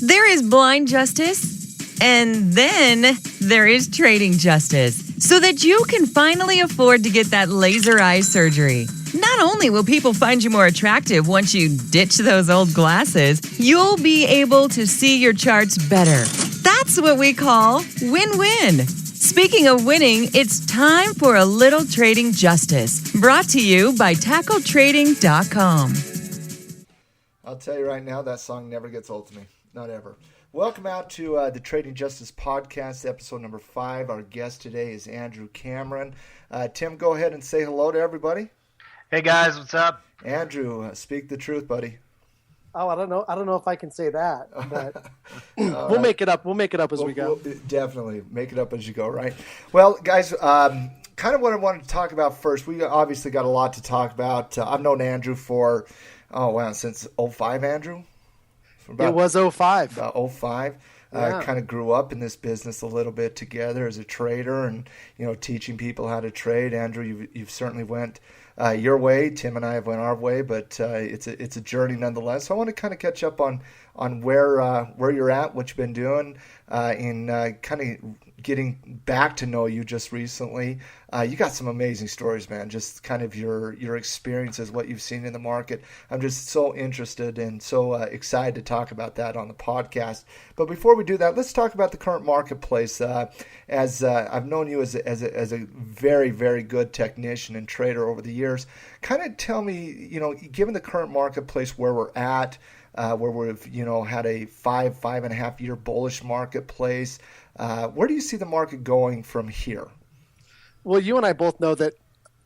There is blind justice, and then there is trading justice, so that you can finally afford to get that laser eye surgery. Not only will people find you more attractive once you ditch those old glasses, you'll be able to see your charts better. That's what we call win-win. Speaking of winning, it's time for a little trading justice. Brought to you by TackleTrading.com. I'll tell you right now, that song never gets old to me. Not ever. Welcome out to the Trading Justice Podcast, episode number 5. Our guest today is Andrew Cameron. Tim, go ahead and say hello to everybody. Hey guys, what's up? Andrew, speak the truth, buddy. Oh, I don't know if I can say that, but we'll make it up. We'll make it up as we go. We'll definitely make it up as you go, right? Well, guys, kind of what I wanted to talk about first. We obviously got a lot to talk about. I've known Andrew for, since 05, Andrew? It was 05. About 05. Yeah. Kind of grew up in this business a little bit together as a trader and, teaching people how to trade. Andrew, you've certainly went your way. Tim and I have went our way, but it's a journey nonetheless. So I want to kind of catch up on where you're at, what you've been doing, in kind of getting back to know you just recently. You got some amazing stories, man. Just kind of your experiences, what you've seen in the market. I'm just so interested and so excited to talk about that on the podcast. But before we do that, let's talk about the current marketplace. As I've known you as a very, very good technician and trader over the years, kind of tell me, given the current marketplace where we're at, where we've had a 5.5 year bullish marketplace, where do you see the market going from here? Well, you and I both know that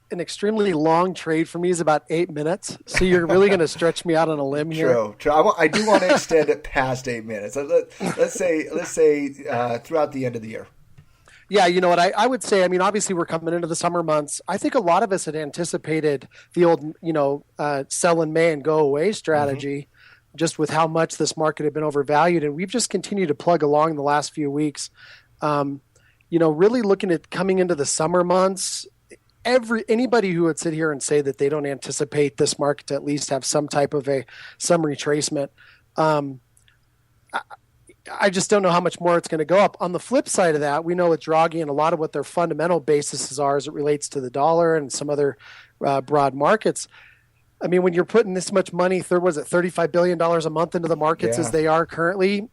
an extremely long trade for me is about 8 minutes. So you're really going to stretch me out on a limb here. True. I do want to extend it past 8 minutes. Let's say throughout the end of the year. Yeah, you know what I would say. I mean, obviously we're coming into the summer months. I think a lot of us had anticipated the old, sell in May and go away strategy. Mm-hmm. Just with how much this market had been overvalued. And we've just continued to plug along the last few weeks. Really looking at coming into the summer months, anybody who would sit here and say that they don't anticipate this market to at least have some type of some retracement, I just don't know how much more it's going to go up. On the flip side of that, we know with Draghi and a lot of what their fundamental bases are as it relates to the dollar and some other broad markets. I mean, when you're putting this much money, $35 billion a month into the markets as they are currently,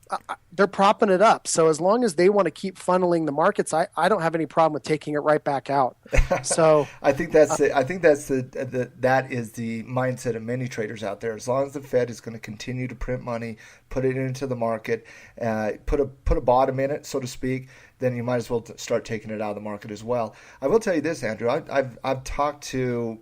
they're propping it up. So as long as they want to keep funneling the markets, I don't have any problem with taking it right back out. So that is the mindset of many traders out there. As long as the Fed is going to continue to print money, put it into the market, put a bottom in it, so to speak, then you might as well start taking it out of the market as well. I will tell you this, Andrew. I've talked to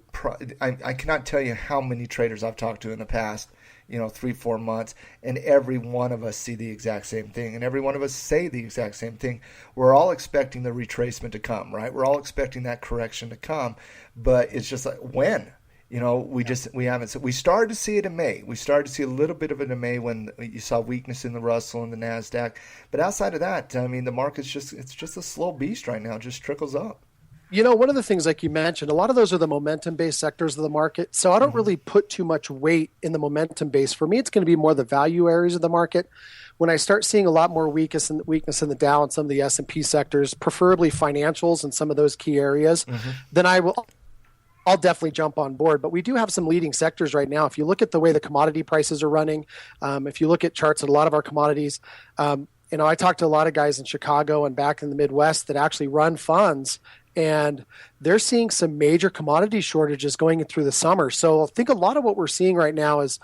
I cannot tell you how many traders I've talked to in the past 3-4 months, and every one of us see the exact same thing, and every one of us say the exact same thing. We're all expecting the retracement to come, right? We're all expecting that correction to come, but it's just like, when? We haven't. We started to see it in May. We started to see a little bit of it in May when you saw weakness in the Russell and the NASDAQ. But outside of that, I mean, the market's just a slow beast right now. It just trickles up. One of the things, like you mentioned, a lot of those are the momentum-based sectors of the market. So I don't really put too much weight in the momentum base. For me, it's going to be more the value areas of the market. When I start seeing a lot more weakness in the Dow and some of the S&P sectors, preferably financials and some of those key areas, then I'll definitely jump on board. But we do have some leading sectors right now. If you look at the way the commodity prices are running, if you look at charts at a lot of our commodities, I talked to a lot of guys in Chicago and back in the Midwest that actually run funds, and they're seeing some major commodity shortages going through the summer. So I think a lot of what we're seeing right now is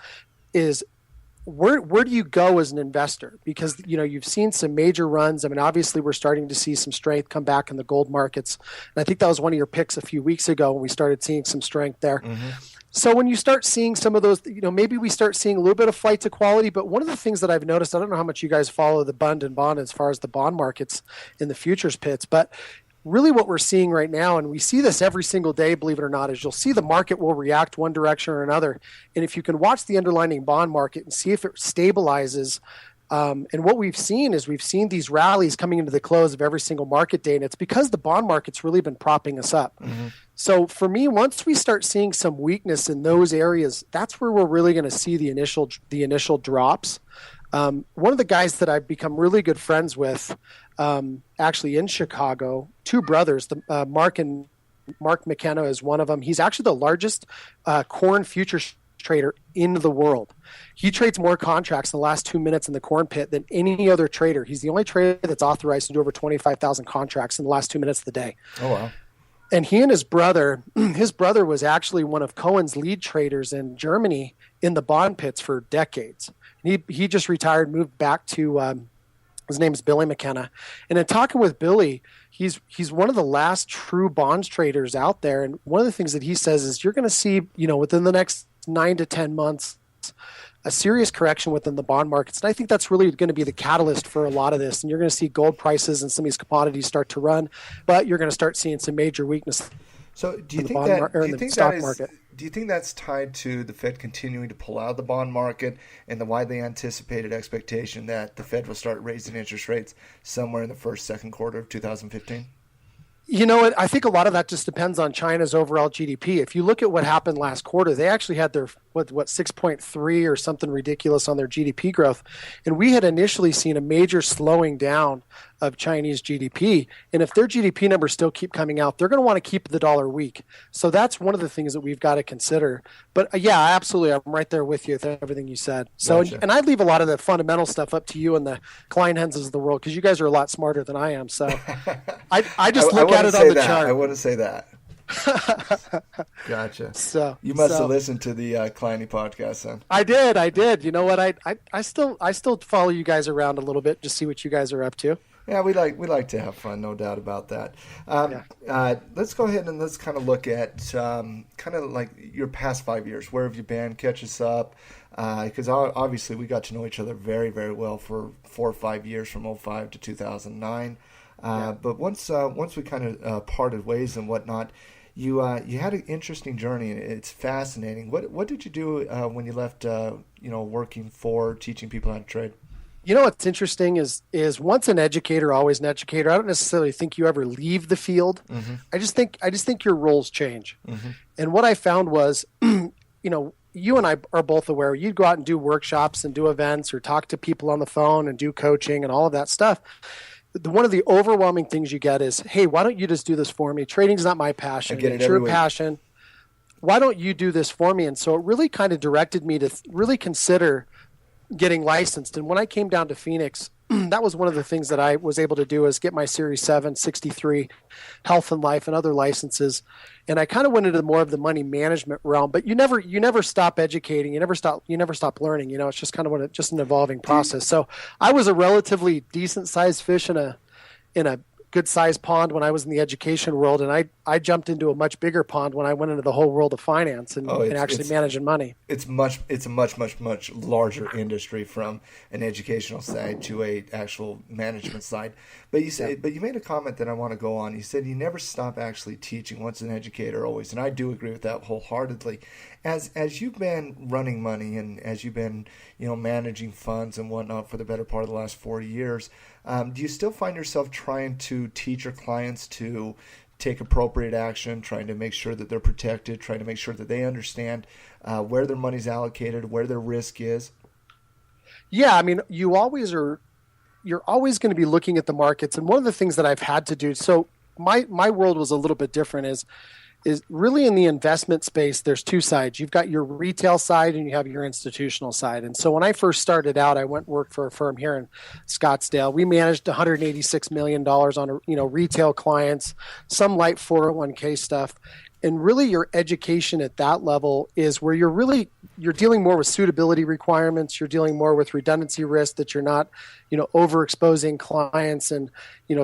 where do you go as an investor? Because, you've seen some major runs. I mean, obviously we're starting to see some strength come back in the gold markets. And I think that was one of your picks a few weeks ago when we started seeing some strength there. Mm-hmm. So when you start seeing some of those, maybe we start seeing a little bit of flight to quality. But one of the things that I've noticed, I don't know how much you guys follow the bond as far as the bond markets in the futures pits, but really what we're seeing right now, and we see this every single day, believe it or not, is you'll see the market will react one direction or another. And if you can watch the underlying bond market and see if it stabilizes, and what we've seen is these rallies coming into the close of every single market day, and it's because the bond market's really been propping us up. Mm-hmm. So for me, once we start seeing some weakness in those areas, that's where we're really going to see the initial drops. One of the guys that I've become really good friends with, actually in Chicago, two brothers, Mark McKenna is one of them. He's actually the largest corn futures trader in the world. He trades more contracts in the last 2 minutes in the corn pit than any other trader. He's the only trader that's authorized to do over 25,000 contracts in the last 2 minutes of the day. Oh, wow. And he and his brother was actually one of Cohen's lead traders in Germany in the bond pits for decades. He just retired, moved back to, his name is Billy McKenna. And in talking with Billy, he's one of the last true bonds traders out there. And one of the things that he says is you're going to see, within the next 9 to 10 months, a serious correction within the bond markets. And I think that's really going to be the catalyst for a lot of this. And you're going to see gold prices and some of these commodities start to run, but you're going to start seeing some major weakness. So do you in the think bond that, mar- or do in you the think stock that is, market? do you think that's tied to the Fed continuing to pull out of the bond market and the widely anticipated expectation that the Fed will start raising interest rates somewhere in the second quarter of 2015? You know what? I think a lot of that just depends on China's overall GDP. If you look at what happened last quarter, they actually had their 6.3 or something ridiculous on their GDP growth, and we had initially seen a major slowing down of Chinese GDP. And if their GDP numbers still keep coming out, they're going to want to keep the dollar weak. So that's one of the things that we've got to consider. But yeah, absolutely, I'm right there with you with everything you said. So, Gotcha. and I'd leave a lot of the fundamental stuff up to you and the Kleinhenses of the world because you guys are a lot smarter than I am. So I just look at it on the chart. I wouldn't say that. Gotcha. So you must have listened to the Kleiny podcast then. I did. You know what? I still follow you guys around a little bit, just see what you guys are up to. Yeah, we like to have fun, no doubt about that. Let's go ahead and let's kind of look at kind of like your past 5 years. Where have you been? Catch us up, because obviously we got to know each other very, very well for 4 or 5 years, from 2005 to 2009. But once we kind of parted ways and whatnot, you had an interesting journey, and it's fascinating. What did you do when you left? Working for teaching people how to trade. You know what's interesting is once an educator, always an educator. I don't necessarily think you ever leave the field. Mm-hmm. I just think your roles change. Mm-hmm. And what I found was, you and I are both aware. You'd go out and do workshops and do events or talk to people on the phone and do coaching and all of that stuff. One of the overwhelming things you get is, hey, why don't you just do this for me? Trading's not my passion. I get it it's every your week. passion. Why don't you do this for me? And so it really kind of directed me to really consider getting licensed. And when I came down to Phoenix, that was one of the things that I was able to do is get my Series 7, 63 health and life and other licenses. And I kind of went into more of the money management realm, but you never stop educating. You never stop learning. It's just kind of just an evolving process. So I was a relatively decent sized fish in a good sized pond when I was in the education world. And I jumped into a much bigger pond when I went into the whole world of finance and actually managing money. It's a much larger industry from an educational side to a actual management side. But you made a comment that I want to go on. You said you never stop actually teaching. Once an educator, always. And I do agree with that wholeheartedly. As you've been running money and as you've been, managing funds and whatnot for the better part of the last 4 years, do you still find yourself trying to teach your clients to take appropriate action, trying to make sure that they're protected, trying to make sure that they understand where their money's allocated, where their risk is? Yeah, I mean, you're always going to be looking at the markets. And one of the things that I've had to do, so my world was a little bit different, is really in the investment space, there's two sides. You've got your retail side and you have your institutional side. And so when I first started out, I went and worked for a firm here in Scottsdale. We managed $186 million on retail clients, some light 401k stuff. And really your education at that level is where you're dealing more with suitability requirements. You're dealing more with redundancy risk, that you're not, overexposing clients and,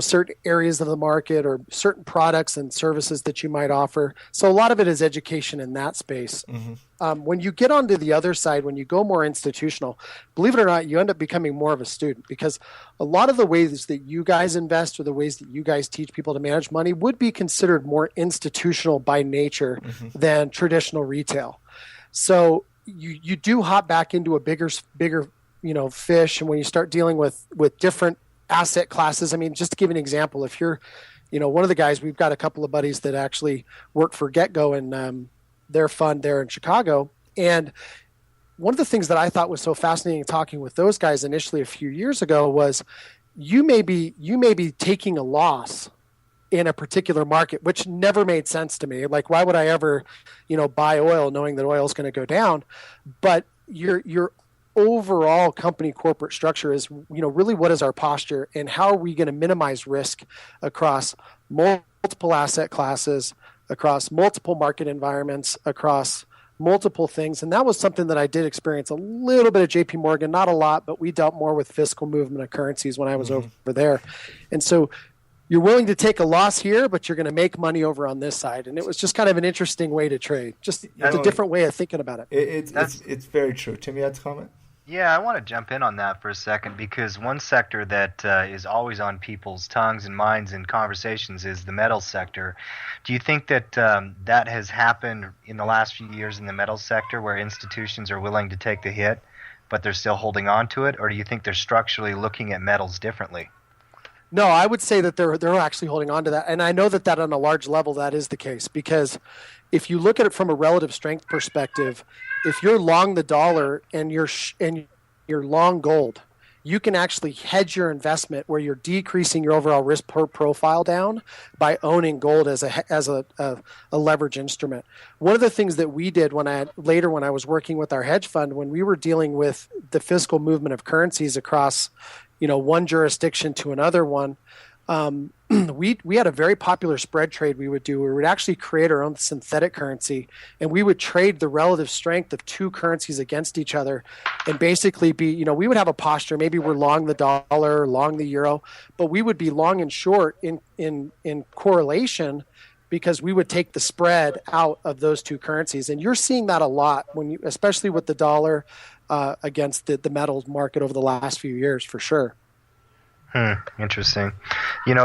certain areas of the market or certain products and services that you might offer. So a lot of it is education in that space. Mm-hmm. When you get onto the other side, when you go more institutional, believe it or not, you end up becoming more of a student, because a lot of the ways that you guys invest or the ways that you guys teach people to manage money would be considered more institutional by nature than traditional retail. So you do hop back into a bigger fish. And when you start dealing with different asset classes, I mean, just to give an example, if you're, one of the guys, we've got a couple of buddies that actually work for GetGo and their fund there in Chicago. And one of the things that I thought was so fascinating talking with those guys initially a few years ago was you may be taking a loss in a particular market, which never made sense to me. Like, why would I ever, buy oil knowing that oil is going to go down? But your overall company corporate structure is, really what is our posture and how are we going to minimize risk across multiple asset classes, across multiple market environments, across multiple things. And that was something that I did experience a little bit at JP Morgan, not a lot, but we dealt more with fiscal movement of currencies when I was over there. And so you're willing to take a loss here, but you're going to make money over on this side. And it was just kind of an interesting way to trade. Just it's a different way of thinking about it. It's very true. Tim, you had to comment? Yeah, I want to jump in on that for a second because one sector that is always on people's tongues and minds and conversations is the metals sector. Do you think that that has happened in the last few years in the metals sector where institutions are willing to take the hit, but they're still holding on to it? Or do you think they're structurally looking at metals differently? No, I would say that they're actually holding on to that. And I know that on a large level that is the case because if you look at it from a relative strength perspective, if you're long the dollar and you're long gold, you can actually hedge your investment where you're decreasing your overall risk profile down by owning gold as a leverage instrument. One of the things that we did when I was working with our hedge fund, when we were dealing with the fiscal movement of currencies across, one jurisdiction to another one, we had a very popular spread trade we would do. We would actually create our own synthetic currency, and we would trade the relative strength of two currencies against each other, and basically be, we would have a posture. Maybe we're long the dollar, long the euro, but we would be long and short in correlation because we would take the spread out of those two currencies. And you're seeing that a lot especially with the dollar against the metals market over the last few years, for sure. Interesting.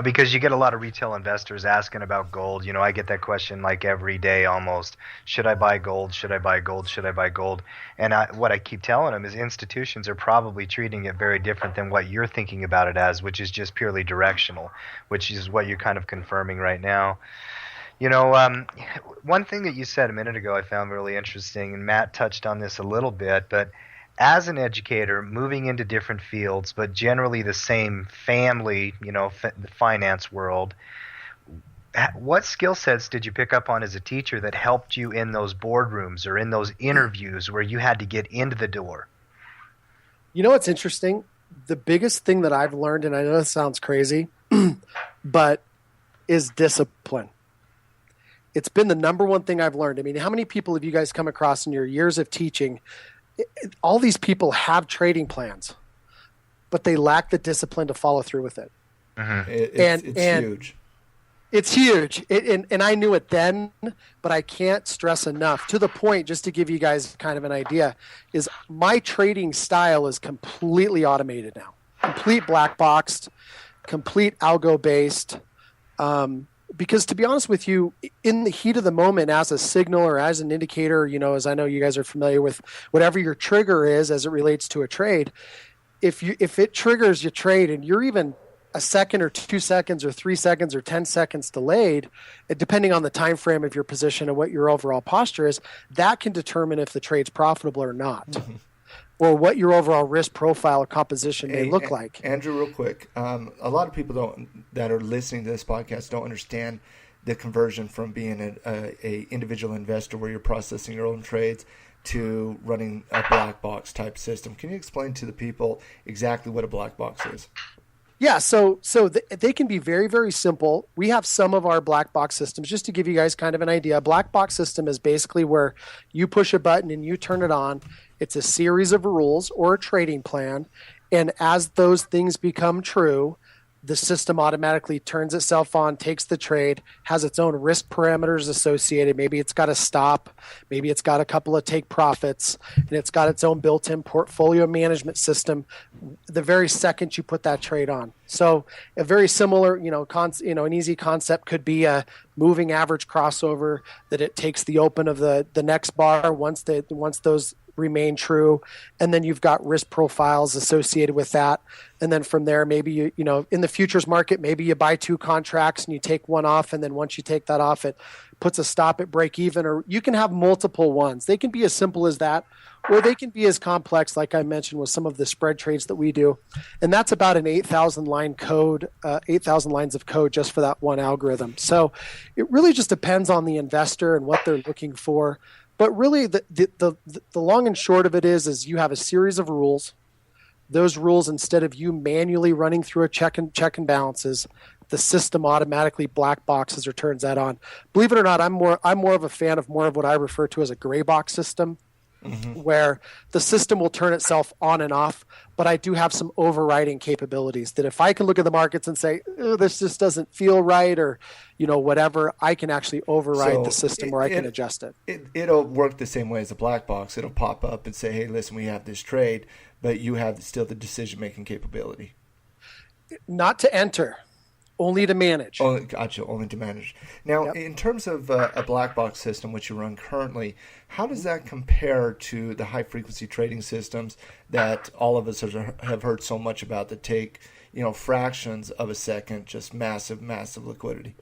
Because you get a lot of retail investors asking about gold. I get that question like every day almost. Should I buy gold? Should I buy gold? Should I buy gold? And what I keep telling them is institutions are probably treating it very different than what you're thinking about it as, which is just purely directional, which is what you're kind of confirming right now. One thing that you said a minute ago I found really interesting, and Matt touched on this a little bit, but as an educator, moving into different fields, but generally the same family, the finance world, what skill sets did you pick up on as a teacher that helped you in those boardrooms or in those interviews where you had to get into the door? What's interesting? The biggest thing that I've learned, and I know this sounds crazy, but is discipline. It's been the number one thing I've learned. I mean, how many people have you guys come across in your years of teaching? All these people have trading plans, but they lack the discipline to follow through with it. It's huge. It's huge. And I knew it then, but I can't stress enough, to the point, just to give you guys kind of an idea, is my trading style is completely automated now. Complete black boxed, complete algo based. Because to be honest with you, in the heat of the moment, as a signal or as an indicator, as I know you guys are familiar with, whatever your trigger is as it relates to a trade, if it triggers your trade and you're even a second or 2 seconds or 3 seconds or 10 seconds delayed, depending on the time frame of your position and what your overall posture is, that can determine if the trade's profitable or not. Or what your overall risk profile or composition may look like. Andrew, real quick, a lot of people that are listening to this podcast don't understand the conversion from being a individual investor where you're processing your own trades to running a black box type system. Can you explain to the people exactly what a black box is? Yeah, so they can be very, very simple. We have some of our black box systems, just to give you guys kind of an idea. A black box system is basically where you push a button and you turn it on. It's a series of rules or a trading plan. And as those things become true, the system automatically turns itself on, takes the trade, has its own risk parameters associated. Maybe it's got a stop, maybe it's got a couple of take profits, and it's got its own built-in portfolio management system the very second you put that trade on. So a very similar, an easy concept could be a moving average crossover, that it takes the open of the next bar once those remain true. And then you've got risk profiles associated with that. And then from there, maybe you know, in the futures market, maybe you buy 2 contracts and you take one off. And then once you take that off, it puts a stop at break even, or you can have multiple ones. They can be as simple as that, or they can be as complex, like I mentioned, with some of the spread trades that we do. And that's about an 8,000 line code, 8,000 lines of code just for that one algorithm. So it really just depends on the investor and what they're looking for. But really the long and short of it is you have a series of rules. Those rules, instead of you manually running through a check and balances, the system automatically black boxes or turns that on. Believe it or not, I'm more of a fan of more of what I refer to as a gray box system, where the system will turn itself on and off, but I do have some overriding capabilities that if I can look at the markets and say, this just doesn't feel right, or, you know, whatever, I can actually override the system, or I can adjust it. It'll work the same way as a black box. It'll pop up and say, hey, listen, we have this trade, but you have still the decision-making capability. Not to enter. Only to manage. Gotcha. Only to manage. Now, in terms of a black box system, which you run currently, how does that compare to the high-frequency trading systems that all of us have heard so much about that take, you know, fractions of a second, just massive, massive liquidity?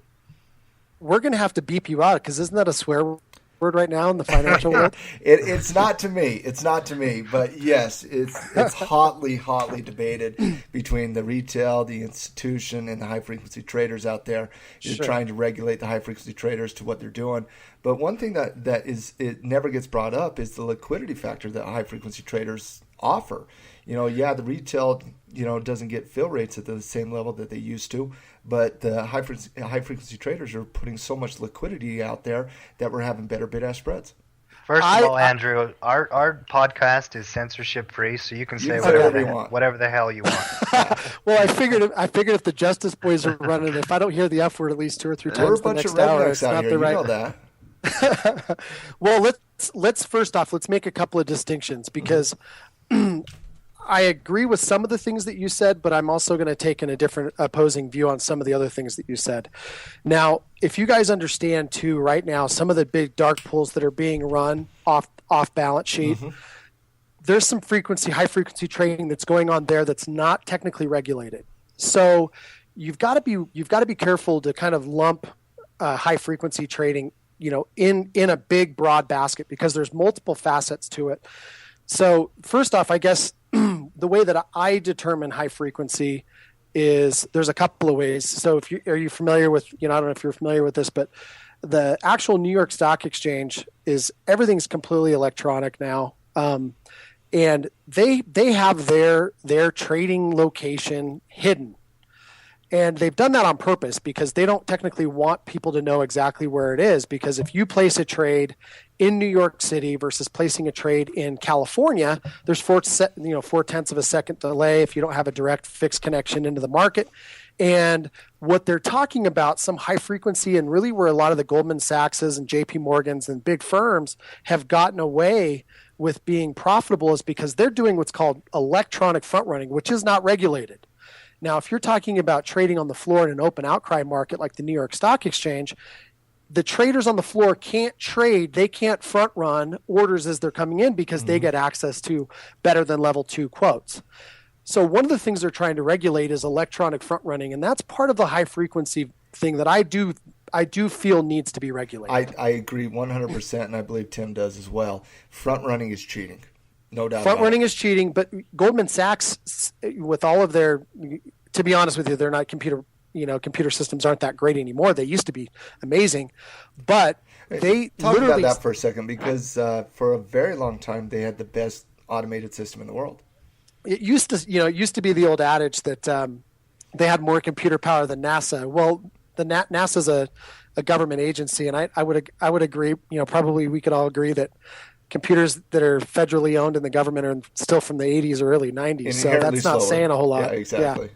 We're going to have to beep you out, because isn't that a swear word right now in the financial world? It's not to me. It's not to me. But yes, it's hotly debated between the retail, the institution, and the high-frequency traders out there. You're trying to regulate the high-frequency traders to what they're doing. But one thing that it never gets brought up is the liquidity factor that high-frequency traders offer. You know, the retail, you know, doesn't get fill rates at the same level that they used to, but the high frequency traders are putting so much liquidity out there that we're having better bid-ask spreads. First of all, Andrew, our podcast is censorship free, so you can say whatever the hell you want. Well, I figured if the Justice Boys are running, if I don't hear the F word at least 2 or 3 times the next hour, it's not the right. You know that. Well, let's first off, let's make a couple of distinctions, because I agree with some of the things that you said, but I'm also going to take a different opposing view on some of the other things that you said. Now, if you guys understand too, right now, some of the big dark pools that are being run off balance sheet, there's some high frequency trading that's going on there that's not technically regulated. So you've got to be careful to kind of lump high frequency trading, you know, in a big broad basket, because there's multiple facets to it. So first off, I guess the way that I determine high frequency is there's a couple of ways. So are you familiar with, you know, I don't know if you're familiar with this, but the actual New York Stock Exchange everything's completely electronic now. And they have their trading location hidden. And they've done that on purpose, because they don't technically want people to know exactly where it is. Because if you place a trade in New York City versus placing a trade in California, there's 4/10 of a second delay if you don't have a direct fixed connection into the market. And what they're talking about, some high frequency, and really where a lot of the Goldman Sachs's and JP Morgan's and big firms have gotten away with being profitable, is because they're doing what's called electronic front running, which is not regulated. Now, if you're talking about trading on the floor in an open outcry market like the New York Stock Exchange, the traders on the floor can't trade. They can't front run orders as they're coming in, because they get access to better than level 2 quotes. So one of the things they're trying to regulate is electronic front running, and that's part of the high frequency thing that I do feel needs to be regulated. I agree 100%, and I believe Tim does as well. Front running is cheating. No doubt. Front running is cheating, but Goldman Sachs, with all of their, to be honest with you, they're not computer systems aren't that great anymore. They used to be amazing, but they talk about that for a second, because for a very long time they had the best automated system in the world. It used to be the old adage that they had more computer power than NASA. Well, NASA's a government agency, and I would agree. You know, probably we could all agree that computers that are federally owned in the government are still from the 80s or early 90s. So that's not saying a whole lot. Yeah, exactly.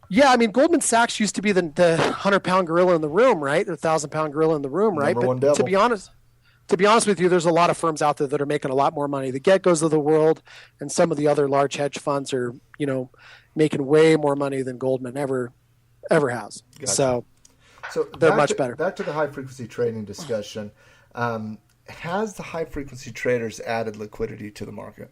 Yeah, I mean, Goldman Sachs used to be the 100-pound gorilla in the room, right? The 1,000-pound gorilla in the room, right? But to be honest with you, there's a lot of firms out there that are making a lot more money. The Get-Go's of the world and some of the other large hedge funds are, you know, making way more money than Goldman ever has. Gotcha. So they're much better. Back to the high-frequency trading discussion. has the high frequency traders added liquidity to the market?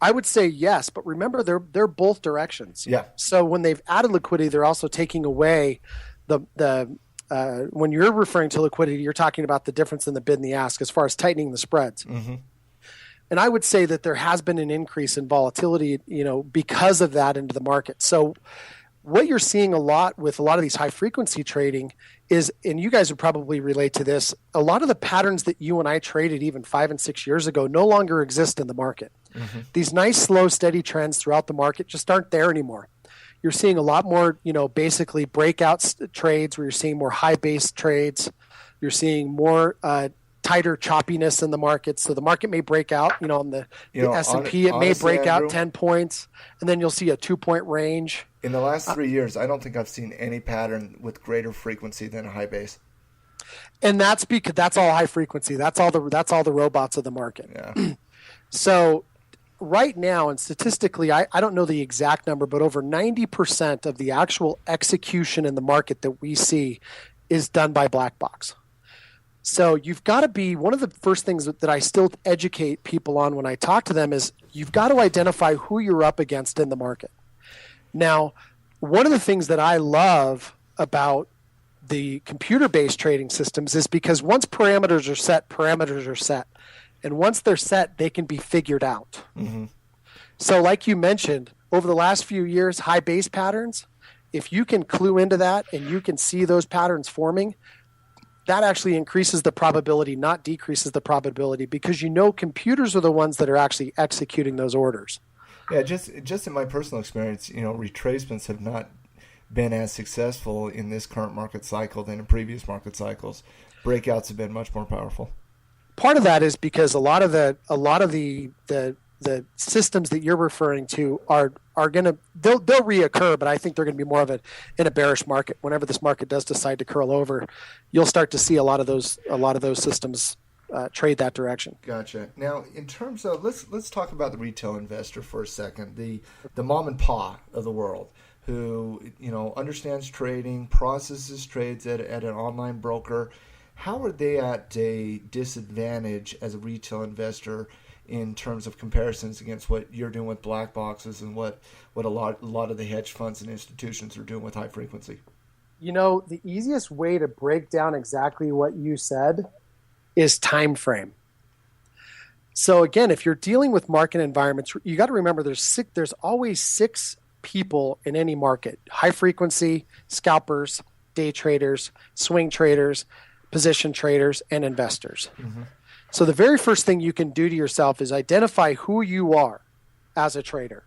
I would say yes, but remember they're both directions. Yeah. So when they've added liquidity, they're also taking away the when you're referring to liquidity, you're talking about the difference in the bid and the ask as far as tightening the spreads. Mm-hmm. And I would say that there has been an increase in volatility, because of that into the market. So what you're seeing a lot with a lot of these high frequency trading is, and you guys would probably relate to this, a lot of the patterns that you and I traded even 5 and 6 years ago no longer exist in the market. Mm-hmm. These nice, slow, steady trends throughout the market just aren't there anymore. You're seeing a lot more, basically breakout trades where you're seeing more high base trades. You're seeing more tighter choppiness in the market. So the market may break out, on the S&P, it may break out 10 points, and then you'll see a 2-point range. In the last 3 years, I don't think I've seen any pattern with greater frequency than a high base. And that's because that's all high frequency. That's all the robots of the market. Yeah. So right now, and statistically, I don't know the exact number, but over 90% of the actual execution in the market that we see is done by black box. So you've got to be, one of the first things that I still educate people on when I talk to them is you've got to identify who you're up against in the market. Now, one of the things that I love about the computer-based trading systems is because once parameters are set. And once they're set, they can be figured out. Mm-hmm. So like you mentioned, over the last few years, high base patterns, if you can clue into that and you can see those patterns forming, that actually increases the probability, not decreases the probability, because computers are the ones that are actually executing those orders. Yeah, just in my personal experience, retracements have not been as successful in this current market cycle than in previous market cycles. Breakouts have been much more powerful. Part of that is because a lot of the systems that you're referring to are gonna they'll reoccur, but I think they're going to be more of in a bearish market. Whenever this market does decide to curl over, you'll start to see a lot of those systems trade that direction. Gotcha. Now, in terms of let's talk about the retail investor for a second, the mom and pa of the world who understands trading, processes trades at an online broker. How are they at a disadvantage as a retail investor in terms of comparisons against what you're doing with black boxes and what a lot of the hedge funds and institutions are doing with high frequency? The easiest way to break down exactly what you said is time frame. So again, if you're dealing with market environments, you got to remember there's always 6 people in any market: high frequency, scalpers, day traders, swing traders, position traders, and investors. Mm-hmm. So the very first thing you can do to yourself is identify who you are as a trader.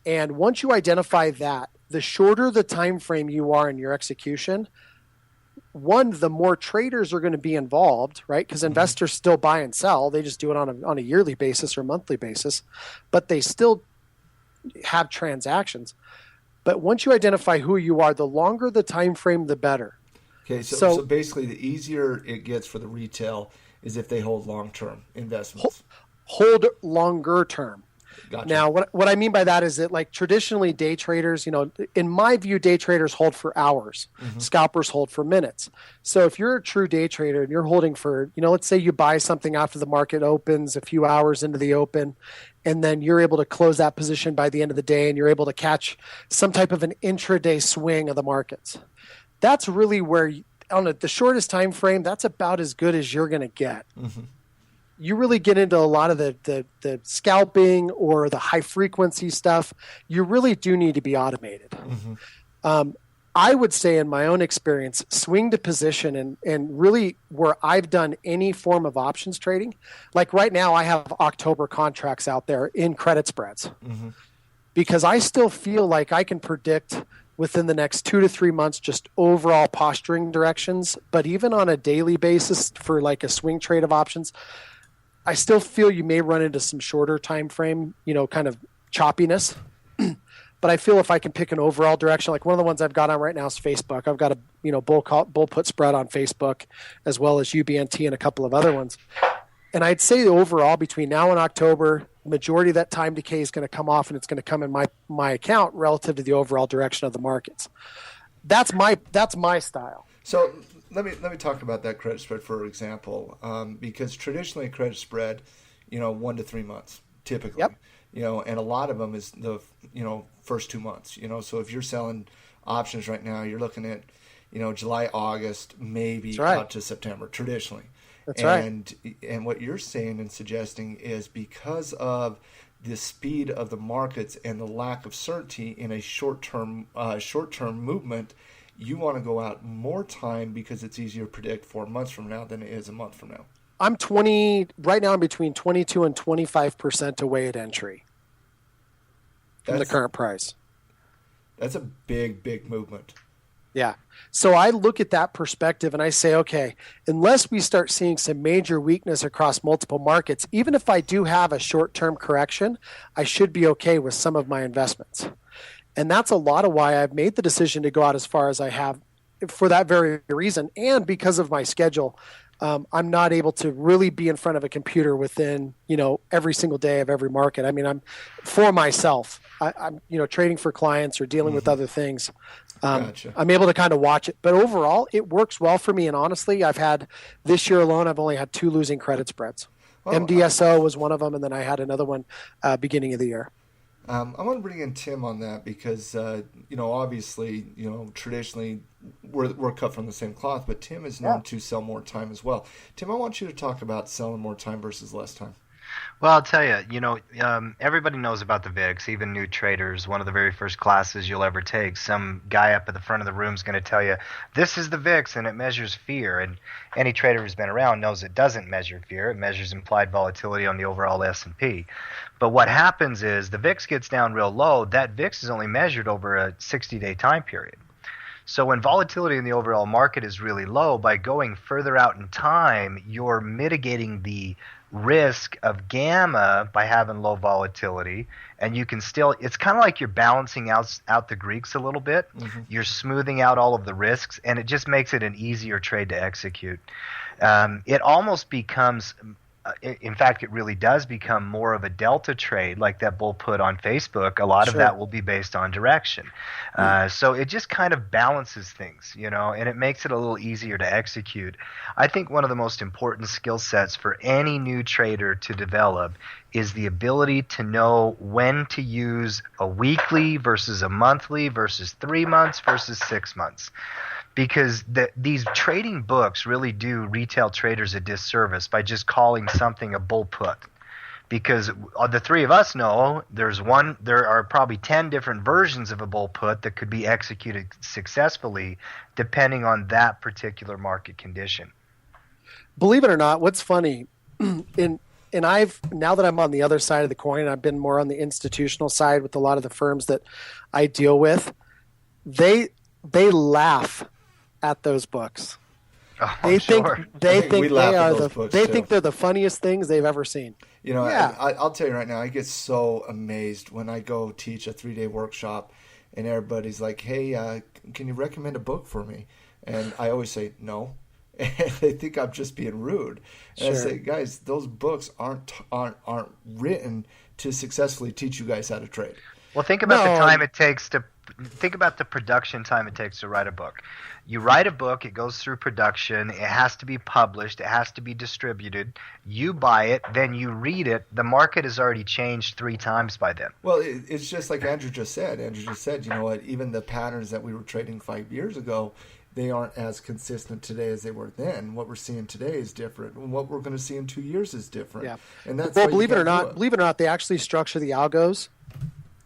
And once you identify that, the shorter the time frame you are in your execution, the more traders are going to be involved, right? Because investors still buy and sell. They just do it on a yearly basis or monthly basis, but they still have transactions. But once you identify who you are, the longer the time frame, the better. Okay, so basically the easier it gets for the retail is if they hold long-term investments. Hold longer term. Gotcha. Now, what I mean by that is that, like, traditionally day traders, in my view, day traders hold for hours. Mm-hmm. Scalpers hold for minutes. So if you're a true day trader and you're holding for, let's say you buy something after the market opens, a few hours into the open, and then you're able to close that position by the end of the day and you're able to catch some type of an intraday swing of the markets. That's really where, on the shortest time frame, that's about as good as you're going to get. Mm-hmm. You really get into a lot of the scalping or the high frequency stuff. You really do need to be automated. Mm-hmm. I would say, in my own experience, swing to position and really where I've done any form of options trading, like right now I have October contracts out there in credit spreads. Mm-hmm. Because I still feel like I can predict within the next 2 to 3 months just overall posturing directions. But even on a daily basis for like a swing trade of options, I still feel you may run into some shorter time frame, kind of choppiness. But I feel if I can pick an overall direction, like one of the ones I've got on right now is Facebook. I've got a bull put spread on Facebook, as well as UBNT and a couple of other ones. And I'd say overall between now and October, the majority of that time decay is going to come off, and it's going to come in my account relative to the overall direction of the markets. That's my style. So let me talk about that credit spread for example, because traditionally a credit spread, 1 to 3 months typically. Yep. And a lot of them is the first 2 months. So if you're selling options right now, you're looking at July, August, maybe out to September traditionally. That's right. And what you're saying and suggesting is because of the speed of the markets and the lack of certainty in a short-term movement, you want to go out more time because it's easier to predict 4 months from now than it is a month from now. I'm between 22 and 25% away at entry from the current price. That's a big movement. Yeah. So I look at that perspective and I say, okay, unless we start seeing some major weakness across multiple markets, even if I do have a short-term correction, I should be okay with some of my investments. And that's a lot of why I've made the decision to go out as far as I have for that very reason. And because of my schedule, I'm not able to really be in front of a computer within, every single day of every market. I mean, I'm for myself. I'm trading for clients or dealing with other things. Gotcha. I'm able to kind of watch it. But overall, it works well for me. And honestly, this year alone, I've only had 2 losing credit spreads. MDSO was one of them, and then I had another one beginning of the year. I want to bring in Tim on that because, obviously, traditionally we're cut from the same cloth, but Tim is known to sell more time as well. Tim, I want you to talk about selling more time versus less time. Well, I'll tell you, everybody knows about the VIX, even new traders. One of the very first classes you'll ever take, some guy up at the front of the room is going to tell you, this is the VIX and it measures fear. And any trader who's been around knows it doesn't measure fear. It measures implied volatility on the overall S&P. But what happens is the VIX gets down real low. That VIX is only measured over a 60-day time period. So when volatility in the overall market is really low, by going further out in time, you're mitigating the risk of gamma by having low volatility, and you can still, it's kind of like you're balancing out the Greeks a little bit. You're smoothing out all of the risks, and it just makes it an easier trade to execute. It almost becomes, in fact, it really does become more of a delta trade, like that bull put on Facebook. A lot of that will be based on direction. So it just kind of balances things, and it makes it a little easier to execute. I think one of the most important skill sets for any new trader to develop is the ability to know when to use a weekly versus a monthly versus 3 months versus 6 months. Because these trading books really do retail traders a disservice by just calling something a bull put. Because the three of us know there are probably 10 different versions of a bull put that could be executed successfully depending on that particular market condition. Believe it or not, what's funny, now that I'm on the other side of the coin, I've been more on the institutional side with a lot of the firms that I deal with, they laugh at those books. Oh, they think they're the funniest things they've ever seen. I'll tell you right now, I get so amazed when I go teach a 3-day workshop and everybody's like, hey, can you recommend a book for me? And I always say no. And they think I'm just being rude. And I say, guys, those books aren't written to successfully teach you guys how to trade. Well, think about the production time it takes to write a book. You write a book, it goes through production, it has to be published, it has to be distributed. You buy it, then you read it. The market has already changed 3 times by then. Well, it's just like Andrew just said. You know what, even the patterns that we were trading 5 years ago, they aren't as consistent today as they were then. What we're seeing today is different. And what we're going to see in 2 years is different. Yeah. And that's believe it or not, they actually structure the algos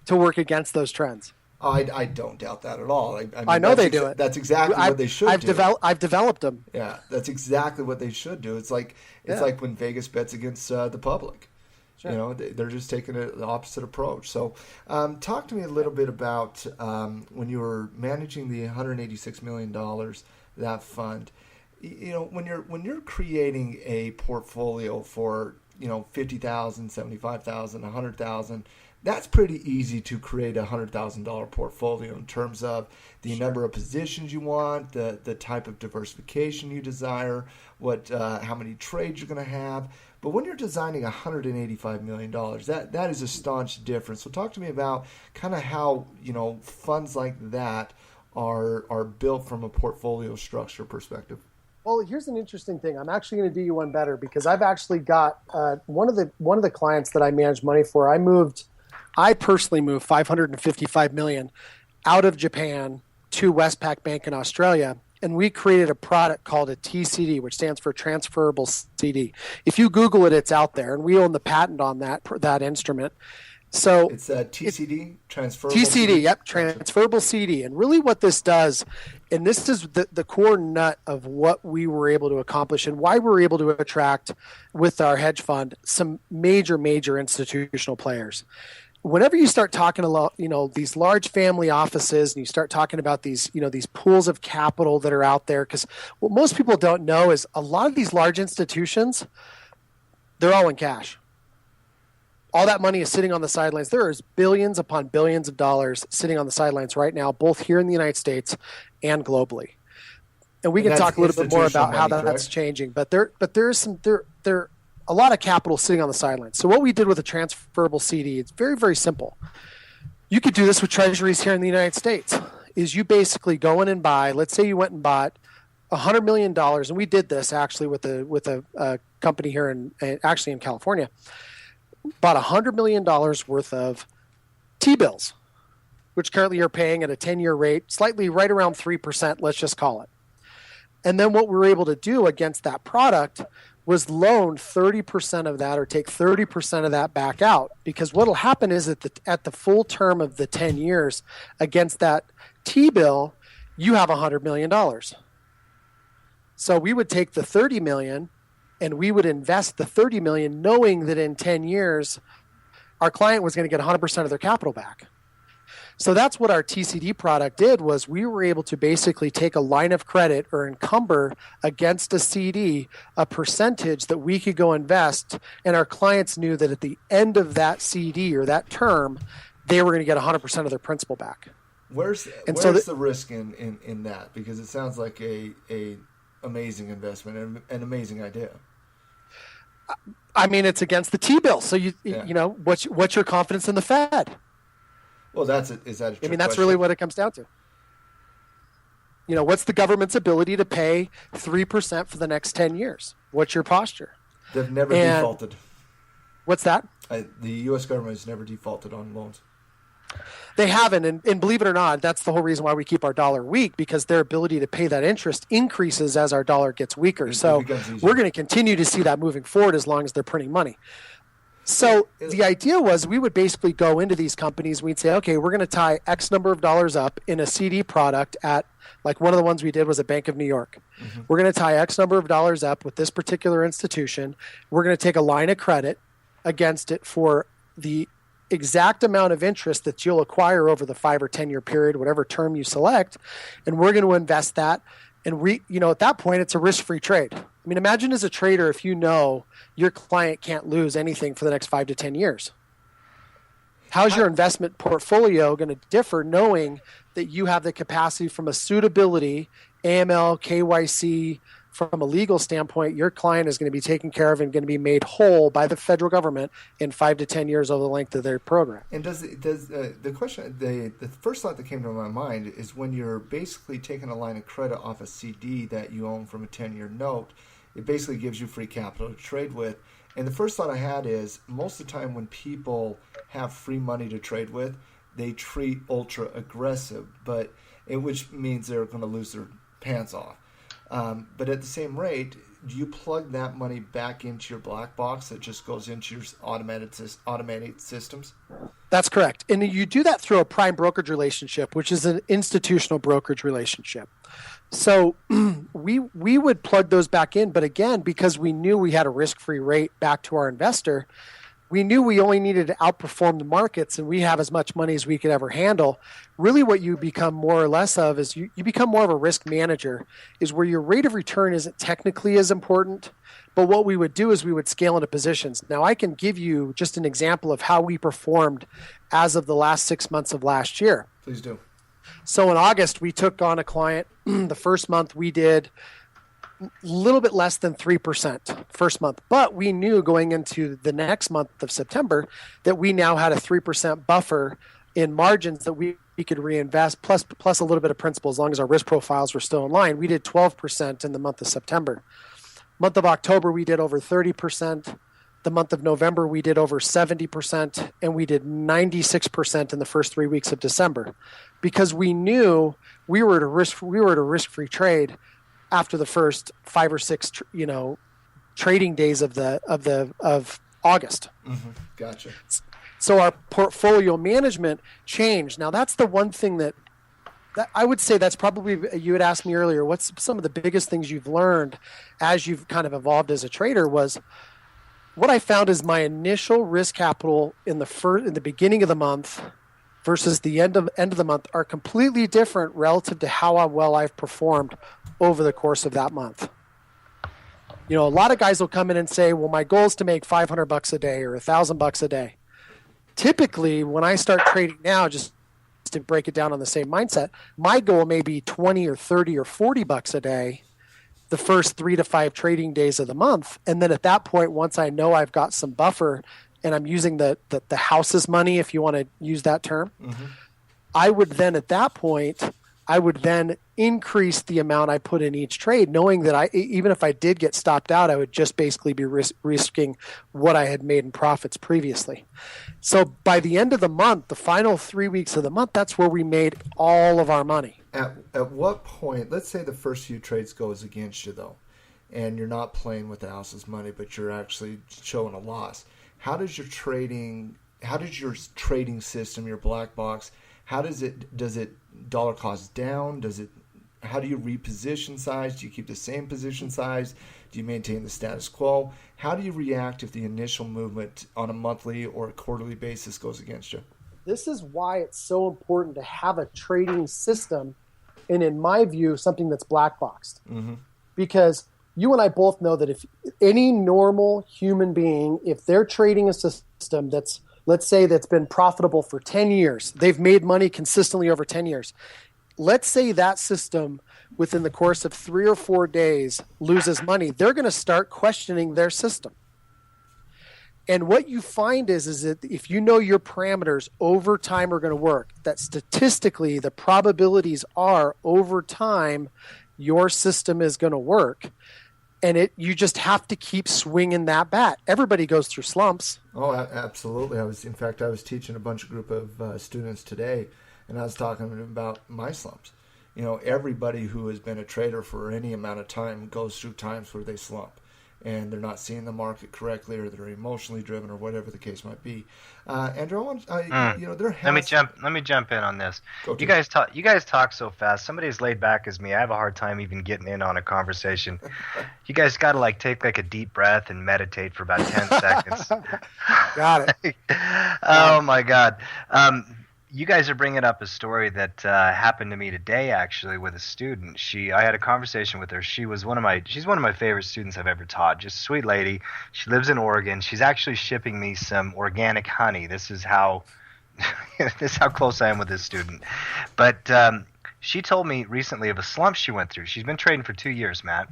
to work against those trends. Oh, I don't doubt that at all. I know they do it. That's exactly what they should do. I've developed them. Yeah, that's exactly what they should do. It's like when Vegas bets against the public. Sure. They're just taking the opposite approach. So talk to me a little bit about when you were managing the $186 million, that fund. When you're creating a portfolio for $50,000, $75,000, $100,000. That's pretty easy to create a $100,000 portfolio in terms of the number of positions you want, the type of diversification you desire, how many trades you're going to have. But when you're designing $185 million, that is a staunch difference. So talk to me about kind of how funds like that are built from a portfolio structure perspective. Well, here's an interesting thing. I'm actually going to do you one better because I've actually got one of the clients that I manage money for. I personally moved 555 million out of Japan to Westpac Bank in Australia, and we created a product called a TCD, which stands for transferable CD. If you Google it, it's out there, and we own the patent on that instrument. So it's a TCD, transferable TCD, CD? yep, transferable CD. And really what this does, and this is the core nut of what we were able to accomplish and why we were able to attract with our hedge fund some major institutional players. Whenever you start talking about, these large family offices and you start talking about these pools of capital that are out there, because what most people don't know is a lot of these large institutions, they're all in cash. All that money is sitting on the sidelines. There is billions upon billions of dollars sitting on the sidelines right now, both here in the United States and globally. And we can talk a little bit more about how that's changing. But there's a lot of capital sitting on the sidelines. So what we did with a transferable CD, it's very, very simple. You could do this with treasuries here in the United States. Is you basically go in and buy. Let's say you went and bought $100 million, and we did this actually with a company here in California. Bought $100 million worth of T-bills, which currently you're paying at a 10-year rate, slightly right around 3%, let's just call it. And then what we were able to do against that product was loan 30% of that or take 30% of that back out. Because what will happen is at the full term of the 10 years against that T-bill, you have $100 million. So we would take the $30 million and we would invest the $30 million knowing that in 10 years, our client was going to get 100% of their capital back. So that's what our TCD product did, was we were able to basically take a line of credit or encumber against a CD, a percentage that we could go invest, and our clients knew that at the end of that CD or that term, they were going to get 100% of their principal back. Where's the risk in that? Because it sounds like a amazing investment and an amazing idea. I mean, it's against the T-bill. So what's your confidence in the Fed? Well, is that a trick I mean, that's question? really what it comes down to. What's the government's ability to pay 3% for the next 10 years? What's your posture? They've never defaulted. What's that? The U.S. government has never defaulted on loans. They haven't, and believe it or not, that's the whole reason why we keep our dollar weak, because their ability to pay that interest increases as our dollar gets weaker. So we're going to continue to see that moving forward as long as they're printing money. So the idea was we would basically go into these companies. We'd say, okay, we're going to tie X number of dollars up in a CD product at, like one of the ones we did was at Bank of New York. Mm-hmm. We're going to tie X number of dollars up with this particular institution. We're going to take a line of credit against it for the exact amount of interest that you'll acquire over the 5 or 10 year period, whatever term you select, and we're going to invest that. And at that point, it's a risk-free trade. I mean, imagine as a trader if you know your client can't lose anything for the next 5 to 10 years. How's your investment portfolio going to differ knowing that you have the capacity from a suitability, AML, KYC, from a legal standpoint, your client is going to be taken care of and going to be made whole by the federal government in 5 to 10 years over the length of their program. And does the question, the first thought that came to my mind is when you're basically taking a line of credit off a CD that you own from a 10-year note, it basically gives you free capital to trade with. And the first thought I had is most of the time when people have free money to trade with, they treat ultra aggressive, which means they're going to lose their pants off. But at the same rate, do you plug that money back into your black box that just goes into your automated systems? That's correct. And you do that through a prime brokerage relationship, which is an institutional brokerage relationship. So we would plug those back in. But again, because we knew we had a risk-free rate back to our investor, we knew we only needed to outperform the markets and we have as much money as we could ever handle. Really what you become more or less of is you become more of a risk manager, is where your rate of return isn't technically as important. But what we would do is we would scale into positions. Now, I can give you just an example of how we performed as of the last 6 months of last year. Please do. So in August, we took on a client. The first month we did a little bit less than 3% first month. But we knew going into the next month of September that we now had a 3% buffer in margins that we could reinvest plus a little bit of principal as long as our risk profiles were still in line. We did 12% in the month of September. Month of October, we did over 30%. The month of November, we did over 70%, and we did 96% in the first 3 weeks of December, because we knew we were at a risk-free trade after the first 5 or 6, trading days of August. Mm-hmm. Gotcha. So our portfolio management changed. Now that's the one thing that I would say that's probably, you had asked me earlier, what's some of the biggest things you've learned as you've kind of evolved as a trader, was what I found is my initial risk capital in the beginning of the month versus the end of the month are completely different relative to how well I've performed over the course of that month. A lot of guys will come in and say, well, my goal is to make $500 a day or $1,000 a day. Typically, when I start trading now, just to break it down on the same mindset, my goal may be 20 or 30 or $40 a day the first 3 to 5 trading days of the month. And then at that point, once I know I've got some buffer and I'm using the house's money, if you want to use that term, mm-hmm. I would then increase the amount I put in each trade, knowing that even if I did get stopped out, I would just basically be risking what I had made in profits previously. So by the end of the month, the final 3 weeks of the month, that's where we made all of our money. At what point, let's say the first few trades goes against you though, and you're not playing with the house's money, but you're actually showing a loss. How does your trading system, your black box, does it dollar cost down? How do you reposition size? Do you keep the same position size? Do you maintain the status quo? How do you react if the initial movement on a monthly or a quarterly basis goes against you? This is why it's so important to have a trading system, and in my view, something that's black boxed. Mm-hmm. Because you and I both know that if any normal human being, if they're trading a system that's, let's say, that's been profitable for 10 years, they've made money consistently over 10 years. Let's say that system within the course of 3 or 4 days loses money, they're going to start questioning their system. And what you find is that if you know your parameters over time are going to work, that statistically the probabilities are over time your system is going to work. And you just have to keep swinging that bat. Everybody goes through slumps. Oh, absolutely. I was teaching a group of students today, and I was talking about my slumps. Everybody who has been a trader for any amount of time goes through times where they slump, and they're not seeing the market correctly, or they're emotionally driven, or whatever the case might be. Andrew, let me jump in on this. You guys talk so fast. Somebody as laid back as me, I have a hard time even getting in on a conversation. You guys got to take a deep breath and meditate for about 10 seconds. Got it. Oh my God. You guys are bringing up a story that happened to me today, actually, with a student. I had a conversation with her. She's one of my favorite students I've ever taught. Just a sweet lady. She lives in Oregon. She's actually shipping me some organic honey. This is how close I am with this student. But she told me recently of a slump she went through. She's been trading for 2 years, Matt.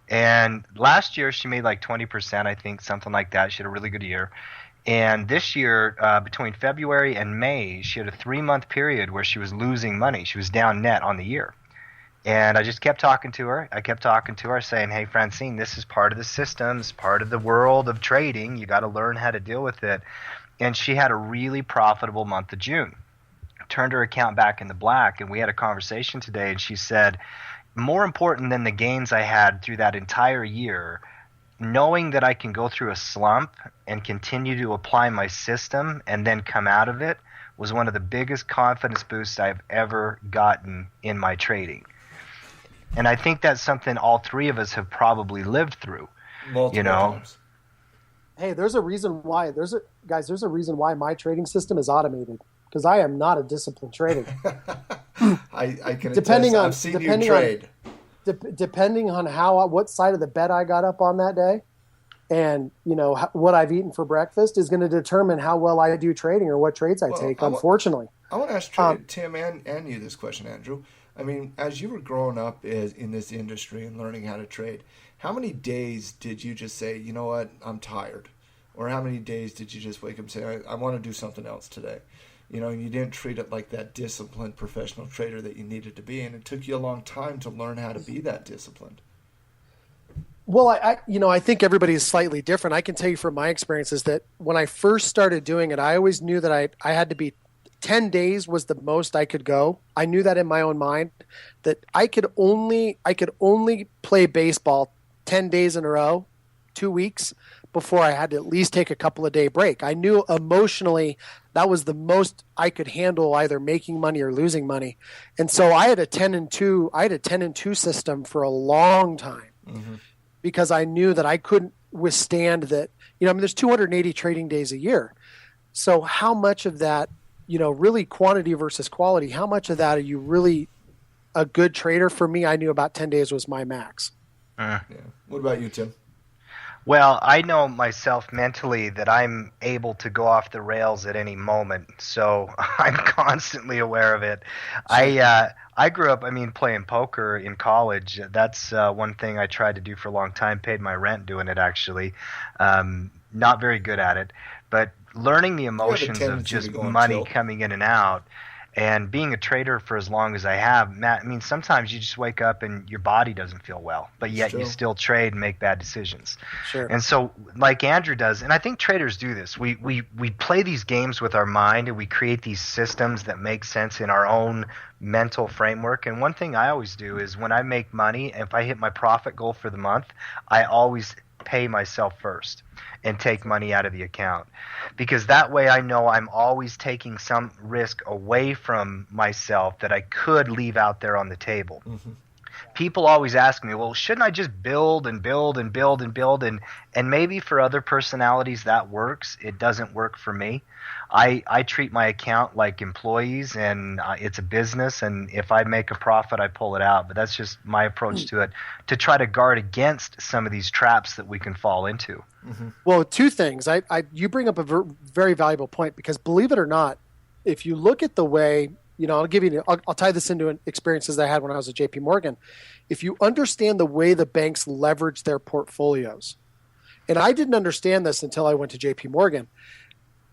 And last year she made 20%, I think, something like that. She had a really good year. And this year, between February and May, she had a 3-month period where she was losing money. She was down net on the year. And I just kept talking to her. I kept talking to her saying, hey, Francine, this is part of the system. It's part of the world of trading. You got to learn how to deal with it. And she had a really profitable month of June. Turned her account back in the black, and we had a conversation today, and she said, more important than the gains I had through that entire year, knowing that I can go through a slump and continue to apply my system and then come out of it was one of the biggest confidence boosts I've ever gotten in my trading. And I think that's something all three of us have probably lived through. Multiple times. Hey, there's a reason why. There's a reason why my trading system is automated, because I am not a disciplined trader. I can attest. I've seen you trade. Depending on what side of the bed I got up on that day, and what I've eaten for breakfast is going to determine how well I do trading or what trades I take. Unfortunately, I want to ask Tim and you this question, Andrew. I mean, as you were growing up in this industry and learning how to trade, how many days did you just say, you know what, I'm tired? Or how many days did you just wake up and say, I want to do something else today? and you didn't treat it like that disciplined professional trader that you needed to be. And it took you a long time to learn how to be that disciplined. Well, I think everybody is slightly different. I can tell you from my experiences that when I first started doing it, I always knew that I had to be 10 days was the most I could go. I knew that in my own mind, that I could only play baseball 10 days in a row, 2 weeks, before I had to at least take a couple of day break. I knew emotionally that was the most I could handle, either making money or losing money. And so I had a 10-2 system for a long time, because I knew that I couldn't withstand that. There's 280 trading days a year. So how much of that, really quantity versus quality, how much of that are you really a good trader? For me, I knew about 10 days was my max. Yeah. What about you, Tim? Well, I know myself mentally that I'm able to go off the rails at any moment, so I'm constantly aware of it. I grew up, playing poker in college. That's one thing I tried to do for a long time, paid my rent doing it, actually. Not very good at it, but learning the emotions of just money coming in and out. And being a trader for as long as I have, Matt, sometimes you just wake up and your body doesn't feel well, but yet you still trade and make bad decisions. Sure. And so, like Andrew does, and I think traders do this, we play these games with our mind, and we create these systems that make sense in our own mental framework. And one thing I always do is when I make money, if I hit my profit goal for the month, I always pay myself first and take money out of the account, because that way I know I'm always taking some risk away from myself that I could leave out there on the table. People always ask me, well, shouldn't I just build and build and build and build? And maybe for other personalities that works. It doesn't work for me. I treat my account like employees, and it's a business, and if I make a profit, I pull it out. But that's just my approach to it, to try to guard against some of these traps that we can fall into. Well, two things. You bring up a very valuable point, because believe it or not, if you look at the way, I'll tie this into experiences that I had when I was at JP Morgan. If you understand the way the banks leverage their portfolios, and I didn't understand this until I went to JP Morgan,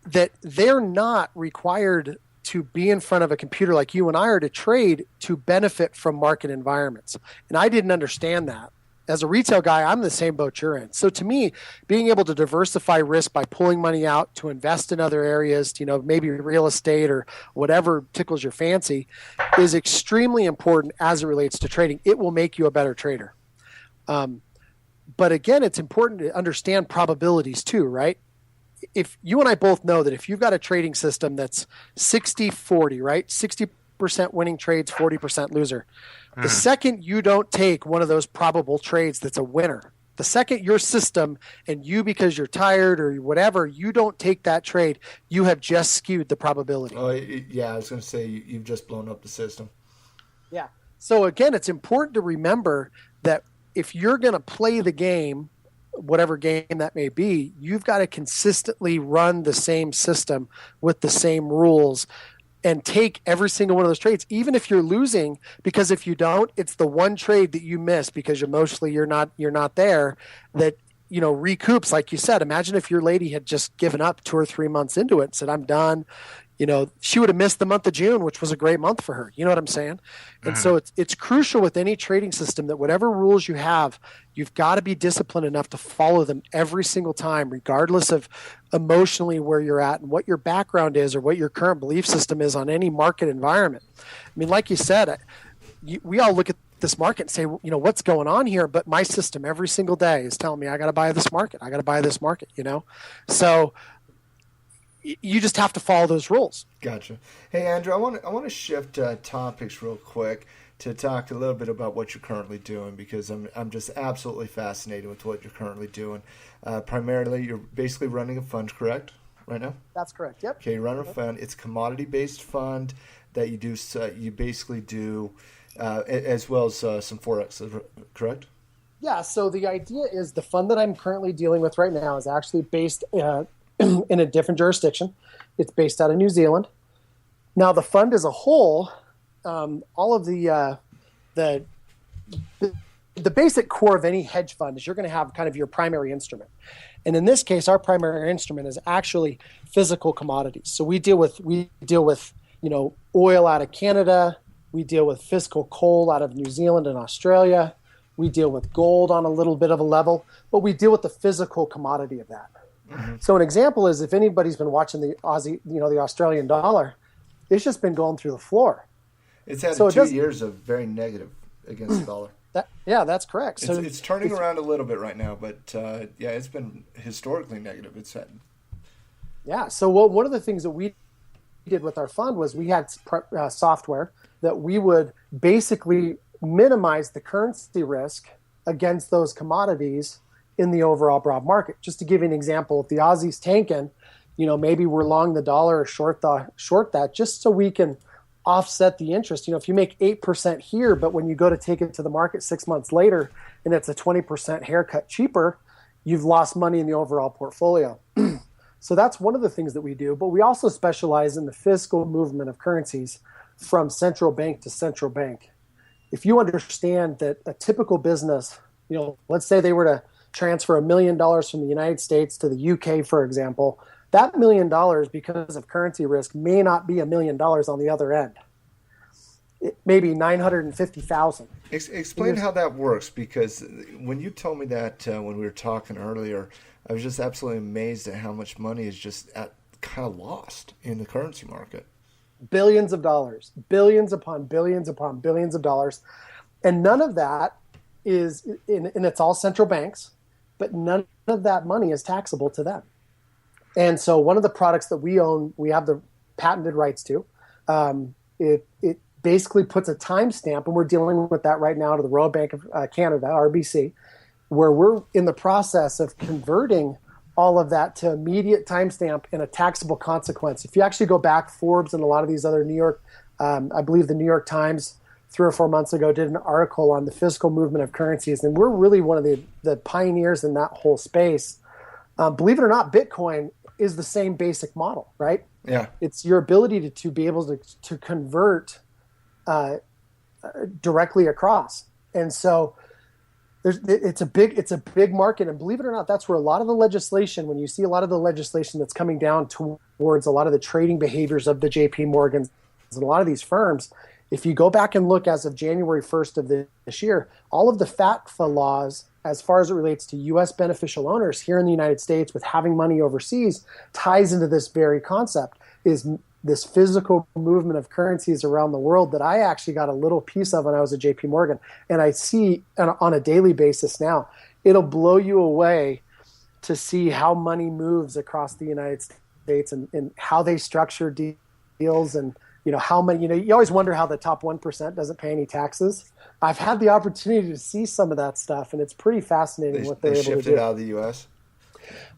that they're not required to be in front of a computer like you and I are to trade to benefit from market environments. And I didn't understand that. As a retail guy, I'm the same boat you're in. So to me, being able to diversify risk by pulling money out to invest in other areas, maybe real estate or whatever tickles your fancy, is extremely important as it relates to trading. It will make you a better trader. But again, it's important to understand probabilities too, right? If you and I both know that if you've got a trading system that's 60-40, right? 60% winning trades, 40% loser. The second you don't take one of those probable trades that's a winner, the second your system and you, because you're tired or whatever, you don't take that trade, you have just skewed the probability. Oh, yeah, I was going to say you've just blown up the system. Yeah. So again, it's important to remember that if you're going to play the game, whatever game that may be, you've got to consistently run the same system with the same rules and take every single one of those trades, even if you're losing, because if you don't, it's the one trade that you miss because emotionally you're not there, that recoups. Like you said, imagine if your lady had just given up 2 or 3 months into it and said, I'm done. She would have missed the month of June, which was a great month for her. You know what I'm saying? And so it's crucial with any trading system that whatever rules you have, you've got to be disciplined enough to follow them every single time, regardless of emotionally where you're at and what your background is or what your current belief system is on any market environment. Like you said, we all look at this market and say, what's going on here? But my system every single day is telling me I got to buy this market. I got to buy this market, So you just have to follow those rules. Gotcha. Hey, Andrew, I want to shift topics real quick to talk a little bit about what you're currently doing, because I'm just absolutely fascinated with what you're currently doing. Primarily, you're basically running a fund, correct? Right now? That's correct. Yep. Okay, you run a fund. It's a commodity-based fund that you do. You basically do as well as some forex, correct? Yeah. So the idea is the fund that I'm currently dealing with right now is actually based in a different jurisdiction. It's based out of New Zealand. Now, the fund as a whole, all of the the basic core of any hedge fund is you're going to have kind of your primary instrument. And in this case, our primary instrument is actually physical commodities. So we deal with oil out of Canada, we deal with physical coal out of New Zealand and Australia, we deal with gold on a little bit of a level, but we deal with the physical commodity of that. Mm-hmm. So an example is if anybody's been watching the Aussie, the Australian dollar, it's just been going through the floor. It's had 2 years of very negative against the dollar. That's correct. So it's turning around a little bit right now, but it's been historically negative. It's had. Yeah. So one of the things that we did with our fund was we had software that we would basically minimize the currency risk against those commodities in the overall broad market. Just to give you an example, if the Aussie's tanking, maybe we're long the dollar or short that, just so we can offset the interest. If you make 8% here, but when you go to take it to the market 6 months later and it's a 20% haircut cheaper, you've lost money in the overall portfolio. So that's one of the things that we do. But we also specialize in the fiscal movement of currencies from central bank to central bank. If you understand that a typical business, let's say they were to transfer $1 million from the United States to the UK, for example, that $1 million, because of currency risk, may not be $1 million on the other end. It may be 950,000. Explain how that works, because when you told me that when we were talking earlier, I was just absolutely amazed at how much money is just kind of lost in the currency market. Billions of dollars, billions upon billions upon billions of dollars, and none of that is, and it's all central banks, but none of that money is taxable to them. And so one of the products that we own, we have the patented rights to, it basically puts a timestamp, and we're dealing with that right now to the Royal Bank of Canada, RBC, where we're in the process of converting all of that to immediate timestamp and a taxable consequence. If you actually go back, Forbes and a lot of these other New York, I believe the New York Times 3 or 4 months ago did an article on the physical movement of currencies, and we're really one of the pioneers in that whole space. Believe it or not, Bitcoin is the same basic model, right? Yeah. It's your ability to be able to convert directly across. And so it's a big market. And believe it or not, that's where a lot of the legislation, when you see a lot of the legislation that's coming down towards a lot of the trading behaviors of the JP Morgans and a lot of these firms, if you go back and look as of January 1st of this year, all of the FATFA laws, as far as it relates to U.S. beneficial owners here in the United States with having money overseas, ties into this very concept, is this physical movement of currencies around the world that I actually got a little piece of when I was at JP Morgan. And I see on a daily basis now, it'll blow you away to see how money moves across the United States and how they structure deals and how many, you always wonder how the top 1% doesn't pay any taxes. I've had the opportunity to see some of that stuff, and it's pretty fascinating what they're able to do. They shifted out of the U.S.?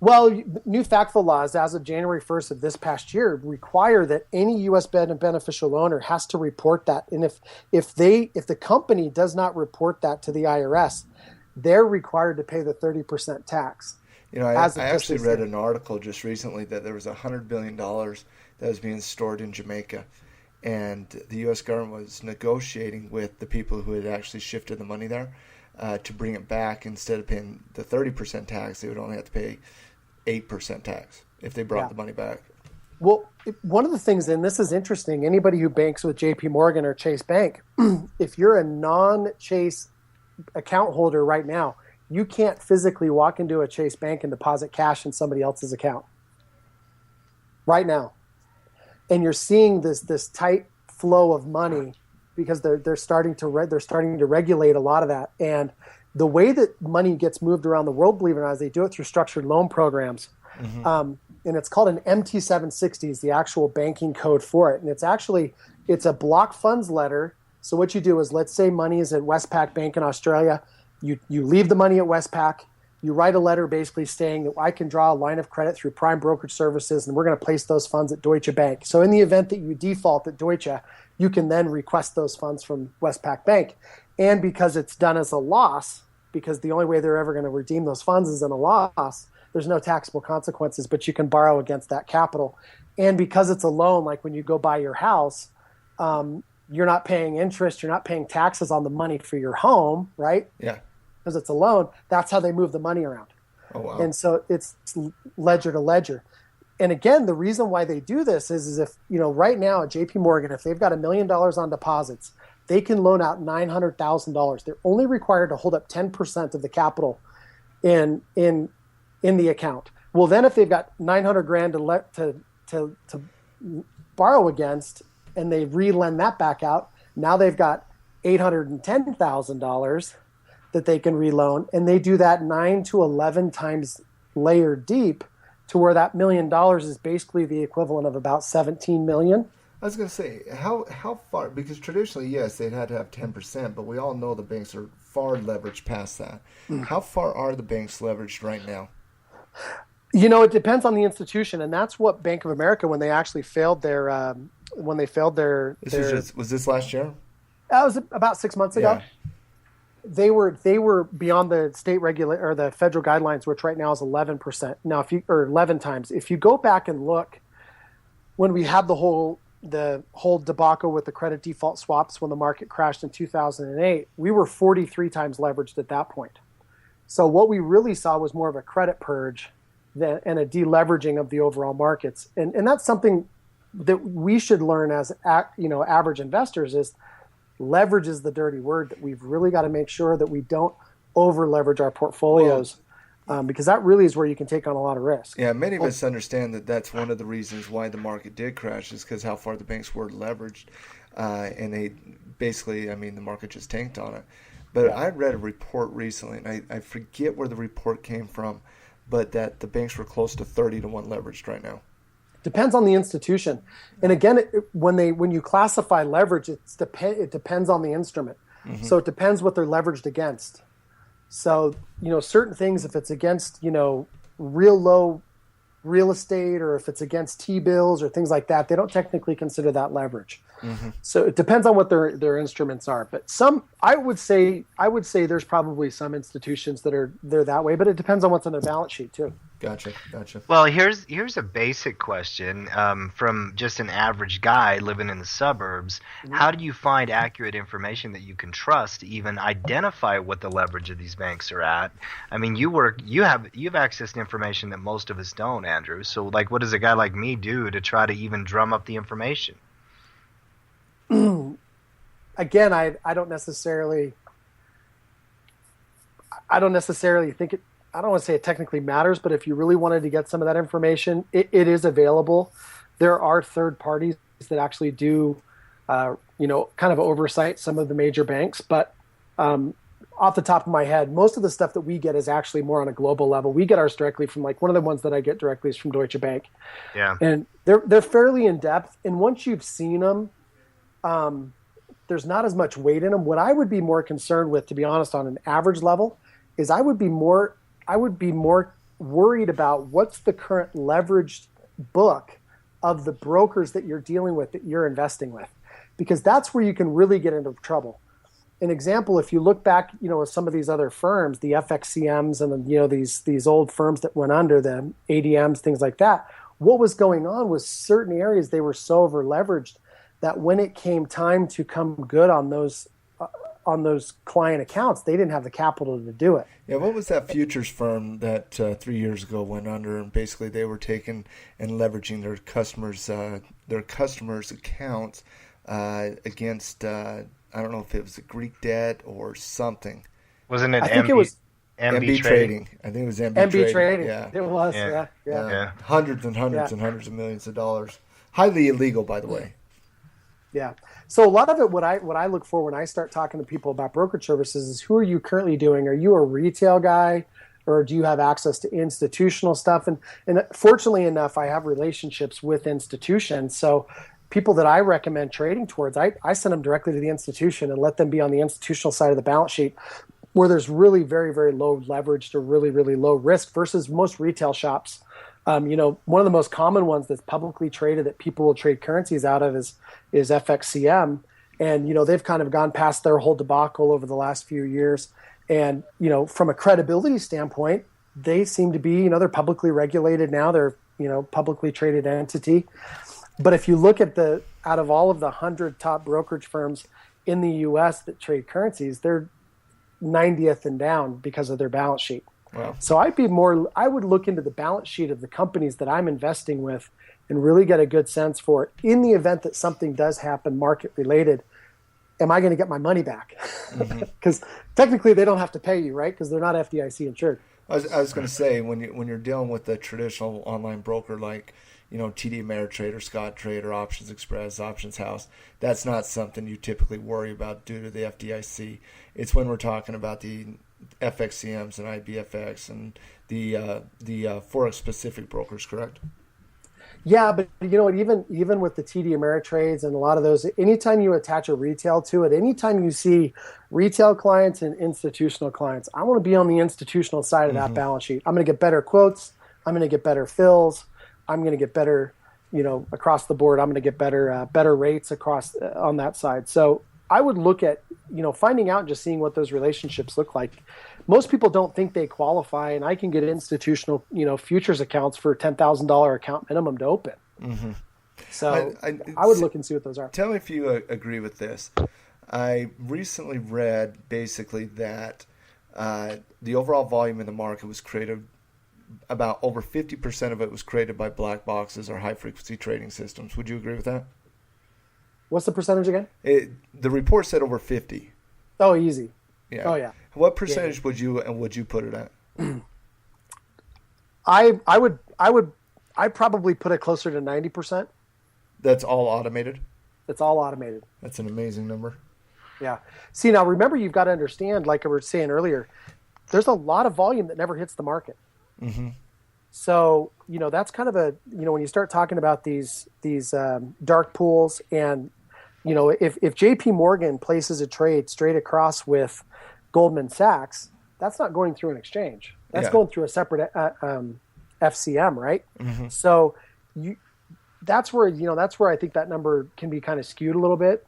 Well, new FATFA laws as of January 1st of this past year require that any U.S. beneficial owner has to report that. And if the company does not report that to the IRS, they're required to pay the 30% tax. I actually read an article just recently that there was $100 billion that was being stored in Jamaica. And the U.S. government was negotiating with the people who had actually shifted the money there to bring it back. Instead of paying the 30% tax, they would only have to pay 8% tax if they brought the money back. Well, one of the things, and this is interesting, anybody who banks with JP Morgan or Chase Bank, if you're a non-Chase account holder right now, you can't physically walk into a Chase Bank and deposit cash in somebody else's account right now. And you're seeing this tight flow of money because they're starting to regulate a lot of that. And the way that money gets moved around the world, believe it or not, is they do it through structured loan programs. Mm-hmm. And it's called an MT760 is the actual banking code for it. And it's a block funds letter. So what you do is, let's say money is at Westpac Bank in Australia. You leave the money at Westpac. You write a letter basically saying that I can draw a line of credit through Prime Brokerage Services, and we're going to place those funds at Deutsche Bank. So in the event that you default at Deutsche, you can then request those funds from Westpac Bank. And because it's done as a loss, because the only way they're ever going to redeem those funds is in a loss, there's no taxable consequences, but you can borrow against that capital. And because it's a loan, like when you go buy your house, you're not paying interest, you're not paying taxes on the money for your home, right? Yeah. because it's a loan. That's how they move the money around. Oh, wow. And so it's ledger to ledger. And again, the reason why they do this is if, right now at JP Morgan, if they've got $1 million on deposits, they can loan out $900,000. They're only required to hold up 10% of the capital in the account. Well, then if they've got 900 grand to borrow against, and they re-lend that back out, now they've got $810,000 that they can reloan, and they do that 9 to 11 times layered deep, to where that $1 million is basically the equivalent of about 17 million. I was going to say, how far, because traditionally, yes, they'd had to have 10%, but we all know the banks are far leveraged past that. How far are the banks leveraged right now? It depends on the institution, and that's what Bank of America, when they actually failed their Was this last year? That was about 6 months ago. Yeah. They were beyond the state or the federal guidelines, which right now is 11%. Now, 11 times. If you go back and look, when we had the whole debacle with the credit default swaps, when the market crashed in 2008, we were 43 times leveraged at that point. So what we really saw was more of a credit purge and a deleveraging of the overall markets, and that's something that we should learn as average investors. Is leverage is the dirty word, that we've really got to make sure that we don't over leverage our portfolios, because that really is where you can take on a lot of risk. Yeah, many of us understand that that's one of the reasons why the market did crash, is because how far the banks were leveraged, and they basically, the market just tanked on it. But I read a report recently, and I forget where the report came from, but that the banks were close to 30-1 leveraged right now. Depends on the institution, and again, when you classify leverage, it depends on the instrument. Mm-hmm. So it depends what they're leveraged against. So certain things, if it's against real low real estate, or if it's against T-bills or things like that, they don't technically consider that leverage. Mm-hmm. So it depends on what their instruments are. But I would say there's probably some institutions they're that way, but it depends on what's on their balance sheet too. Gotcha. Well, here's a basic question from just an average guy living in the suburbs. Mm-hmm. How do you find accurate information that you can trust to even identify what the leverage of these banks are at? You have access to information that most of us don't, Andrew. So, what does a guy like me do to try to even drum up the information? Again, I don't necessarily think it. I don't want to say it technically matters, but if you really wanted to get some of that information, it is available. There are third parties that actually do, kind of oversight some of the major banks. But off the top of my head, most of the stuff that we get is actually more on a global level. We get ours directly from, one of the ones that I get directly is from Deutsche Bank. Yeah. And they're fairly in depth. And once you've seen them, there's not as much weight in them. What I would be more concerned with, to be honest, on an average level, is I would be more worried about what's the current leveraged book of the brokers that you're dealing with, that you're investing with, because that's where you can really get into trouble. An example, if you look back, with some of these other firms, the FXCMs and these old firms that went under, the ADMs, things like that, what was going on was certain areas they were so over leveraged that when it came time to come good on those client accounts, they didn't have the capital to do it. Yeah, what was that futures firm that 3 years ago went under, and basically they were taking and leveraging their customers' accounts against I don't know if it was a Greek debt or something. Wasn't it? I think it was MB Trading. I think it was MB Trading. Yeah, it was. Yeah. Hundreds and hundreds and hundreds of millions of dollars. Highly illegal, by the way. Yeah. So a lot of it, what I look for when I start talking to people about brokerage services is, who are you currently doing? Are you a retail guy, or do you have access to institutional stuff? And fortunately enough, I have relationships with institutions. So people that I recommend trading towards, I send them directly to the institution and let them be on the institutional side of the balance sheet, where there's really very, very low leverage to really, really low risk, versus most retail shops. One of the most common ones that's publicly traded that people will trade currencies out of is FXCM. And, they've kind of gone past their whole debacle over the last few years. And, from a credibility standpoint, they seem to be, they're publicly regulated now. They're, publicly traded entity. But if you look at out of all of the 100 top brokerage firms in the U.S. that trade currencies, they're 90th and down because of their balance sheet. Wow. So I would look into the balance sheet of the companies that I'm investing with and really get a good sense for, in the event that something does happen market related, am I going to get my money back? Because technically they don't have to pay you, right? Because they're not FDIC insured. I was going to say, when you're dealing with a traditional online broker like, TD Ameritrade, Scott Trade, or Options Express, Options House, that's not something you typically worry about due to the FDIC. It's when we're talking about the FXCMs and IBFX and the Forex specific brokers, correct? Yeah, but you know what? Even with the TD Ameritrades and a lot of those, anytime you attach a retail to it, anytime you see retail clients and institutional clients, I want to be on the institutional side of that balance sheet. I'm going to get better quotes. I'm going to get better fills. I'm going to get better, across the board. I'm going to get better rates across on that side. So I would look at, finding out and just seeing what those relationships look like. Most people don't think they qualify, and I can get institutional, futures accounts for $10,000 account minimum to open. So I would look and see what those are. Tell me if you agree with this. I recently read basically that the overall volume in the market was created, about over 50% of it was created by black boxes or high frequency trading systems. Would you agree with that? What's the percentage again? The report said over 50. Oh, easy. Yeah. Oh, yeah. What percentage would you put it at? I'd probably put it closer to 90%. That's all automated? It's all automated. That's an amazing number. Yeah. See, now remember, you've got to understand, like I was saying earlier, there's a lot of volume that never hits the market. So, that's kind of when you start talking about these dark pools, and, if JP Morgan places a trade straight across with Goldman Sachs, that's not going through an exchange. That's going through a separate FCM, right? So that's where I think that number can be kind of skewed a little bit,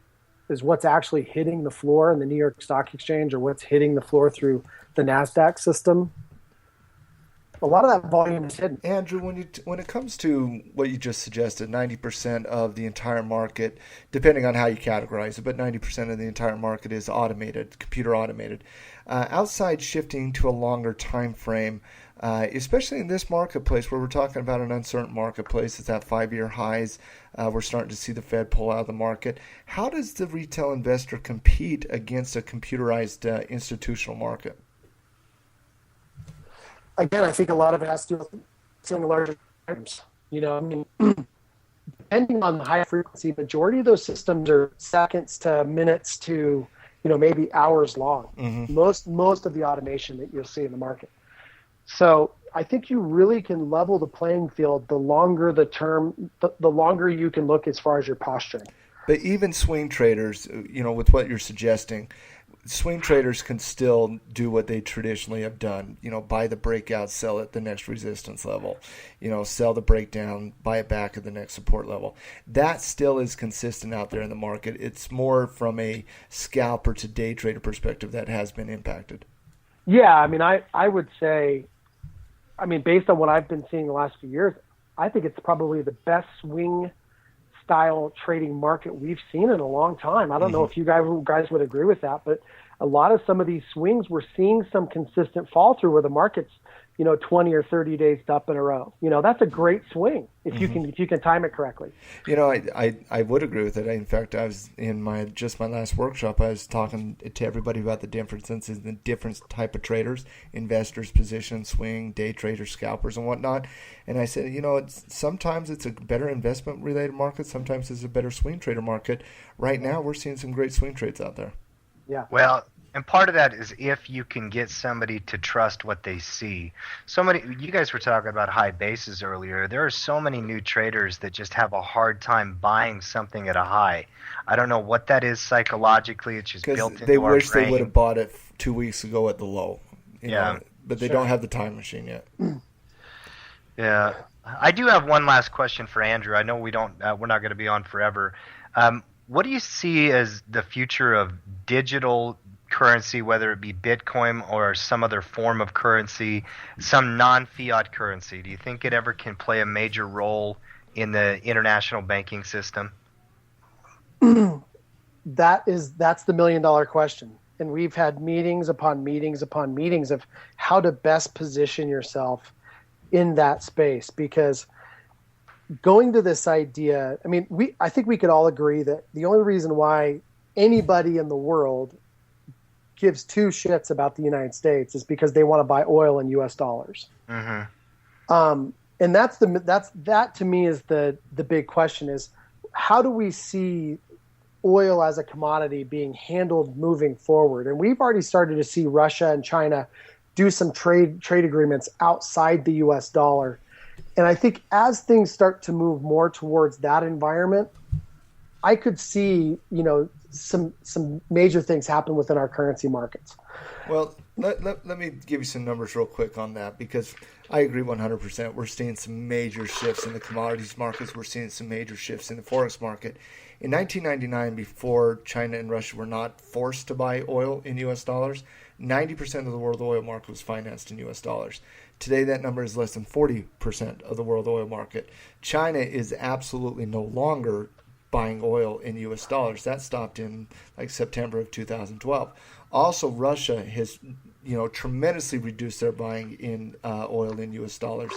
is what's actually hitting the floor in the New York Stock Exchange or what's hitting the floor through the NASDAQ system. A lot of that volume is hidden. Andrew, when it comes to what you just suggested, 90% of the entire market, depending on how you categorize it, but 90% of the entire market is automated, computer automated. Outside shifting to a longer time frame, especially in this marketplace where we're talking about an uncertain marketplace, it's at 5-year highs. We're starting to see the Fed pull out of the market. How does the retail investor compete against a computerized institutional market? Again, I think a lot of it has to do with selling larger items. Depending on the high frequency, majority of those systems are seconds to minutes to, maybe hours long. Most of the automation that you'll see in the market. So I think you really can level the playing field the longer the term, the longer you can look as far as your posturing. But even swing traders, with what you're suggesting, swing traders can still do what they traditionally have done, buy the breakout, sell at the next resistance level, sell the breakdown, buy it back at the next support level. That still is consistent out there in the market. It's more from a scalper to day trader perspective that has been impacted. Yeah, I would say, based on what I've been seeing the last few years, I think it's probably the best swing style trading market we've seen in a long time. I don't know if you guys would agree with that, but a lot of some of these swings, we're seeing some consistent fall through where the market's 20 or 30 days up in a row. That's a great swing if you can time it correctly. I would agree with it. In fact, I was in my last workshop, I was talking to everybody about the differences in the different type of traders, investors, position, swing, day traders, scalpers, and whatnot. And I said, sometimes it's a better investment related market. Sometimes it's a better swing trader market. Right now, we're seeing some great swing trades out there. Yeah. Well, and part of that is if you can get somebody to trust what they see. You guys were talking about high bases earlier. There are so many new traders that just have a hard time buying something at a high. I don't know what that is psychologically. It's just built into our brain. Because they wish they would have bought it 2 weeks ago at the low. But they don't have the time machine yet. Yeah. I do have one last question for Andrew. I know we're not going to be on forever. What do you see as the future of digital currency, whether it be Bitcoin or some other form of currency, some non-fiat currency? Do you think it ever can play a major role in the international banking system? That's the $1 million question. and we've had meetings upon meetings upon meetings of how to best position yourself in that space. Because going to this idea, I mean, I think we could all agree that the only reason why anybody in the world gives two shits about the United States is because they want to buy oil in U.S. dollars. And that to me is the big question: is how do we see oil as a commodity being handled moving forward? And we've already started to see Russia and China do some trade agreements outside the U.S. dollar. And I think as things start to move more towards that environment, I could see, some major things happen within our currency markets. Well, let me give you some numbers real quick on that, because I agree 100%. We're seeing some major shifts in the commodities markets. We're seeing some major shifts in the forex market. In 1999, before China and Russia were not forced to buy oil in U.S. dollars, 90% of the world oil market was financed in U.S. dollars. Today, that number is less than 40% of the world oil market. China is absolutely no longer buying oil in U.S. dollars. That stopped in September of 2012. Also, Russia has tremendously reduced their buying in oil in U.S. dollars.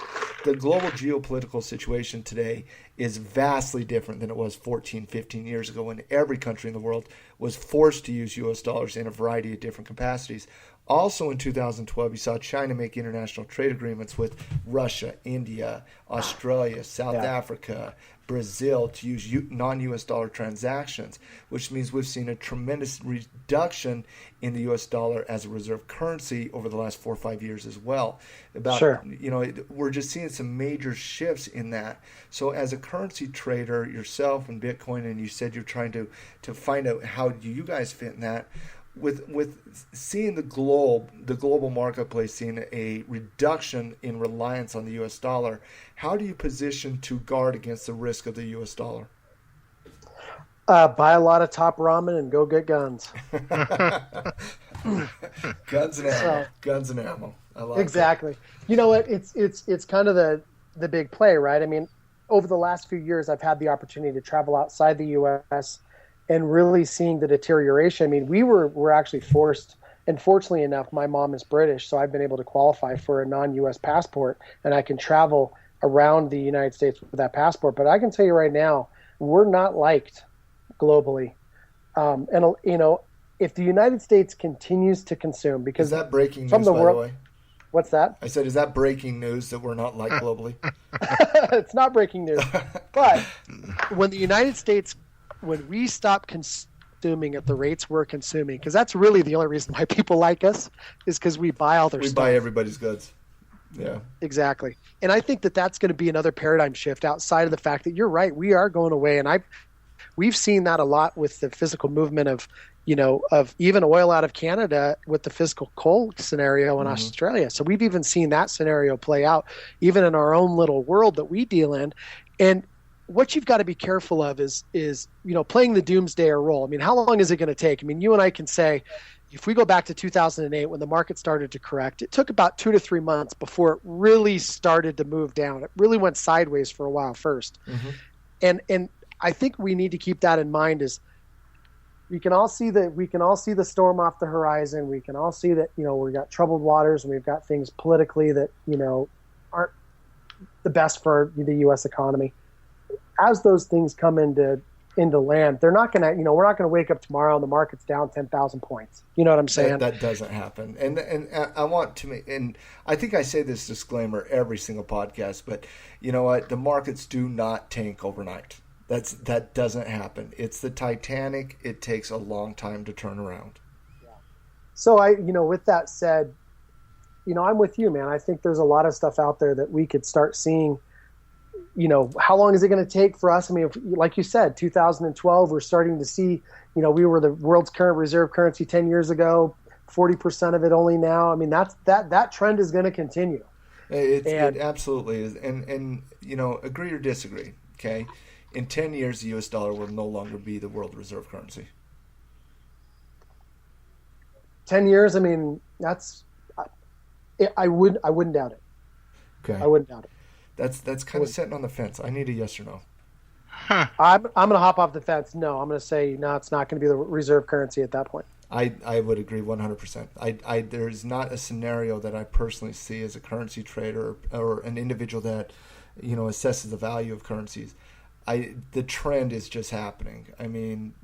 The global geopolitical situation today is vastly different than it was 14, 15 years ago, when every country in the world was forced to use U.S. dollars in a variety of different capacities. Also in 2012, you saw China make international trade agreements with Russia, India, Australia, South Africa, Brazil to use non-U.S. dollar transactions, which means we've seen a tremendous reduction in the U.S. dollar as a reserve currency over the last 4 or 5 years as well. We're just seeing some major shifts in that. So as a currency trader yourself in Bitcoin, and you said you're trying to find out how do you guys fit in that, with seeing the global marketplace seeing a reduction in reliance on the U.S. dollar, how do you position to guard against the risk of the U.S. dollar? Buy a lot of Top Ramen and go get guns. Guns and ammo. Guns and ammo. I like exactly. It. You know what? It's kind of the big play, right? I mean, over the last few years, I've had the opportunity to travel outside the U.S. and really seeing the deterioration. I mean, we're actually forced, and fortunately enough, my mom is British, so I've been able to qualify for a non-U.S. passport, and I can travel around the United States with that passport. But I can tell you right now, we're not liked globally. If the United States continues to consume, because is that breaking news, by the way? What's that? I said, is that breaking news that we're not liked globally? It's not breaking news. But when the United States, when we stop consuming at the rates we're consuming, because that's really the only reason why people like us, is because we buy all their stuff. We buy everybody's goods. Yeah. Exactly. And I think that that's going to be another paradigm shift outside of the fact that you're right, we are going away. And we've seen that a lot with the physical movement of even oil out of Canada with the physical coal scenario in Australia. So we've even seen that scenario play out even in our own little world that we deal in. And what you've got to be careful of is playing the doomsdayer role. I mean, how long is it going to take? I mean, you and I can say, if we go back to 2008 when the market started to correct, it took about 2 to 3 months before it really started to move down. It really went sideways for a while first. And I think we need to keep that in mind. Is we can all see the storm off the horizon. We can all see that we've got troubled waters, and we've got things politically that aren't the best for the U.S. economy. As those things come into land, they're not going to, we're not going to wake up tomorrow and the market's down 10,000 points. You know what I'm saying? That doesn't happen. And I want to make, and I think I say this disclaimer every single podcast, but you know what? The markets do not tank overnight. That doesn't happen. It's the Titanic. It takes a long time to turn around. Yeah. So with that said, I'm with you, man. I think there's a lot of stuff out there that we could start seeing. How long is it going to take for us? I mean, like you said, 2012, we're starting to see, we were the world's current reserve currency 10 years ago, 40% of it only now. I mean, that trend is going to continue. It absolutely is. And agree or disagree, okay? In 10 years, the U.S. dollar will no longer be the world reserve currency. 10 years, I mean, I wouldn't doubt it. Okay. I wouldn't doubt it. That's kind of sitting on the fence. I need a yes or no. I'm going to hop off the fence. No, I'm going to say no. It's not going to be the reserve currency at that point. I would agree 100%. There's not a scenario that I personally see as a currency trader or an individual that, assesses the value of currencies. The trend is just happening. I mean,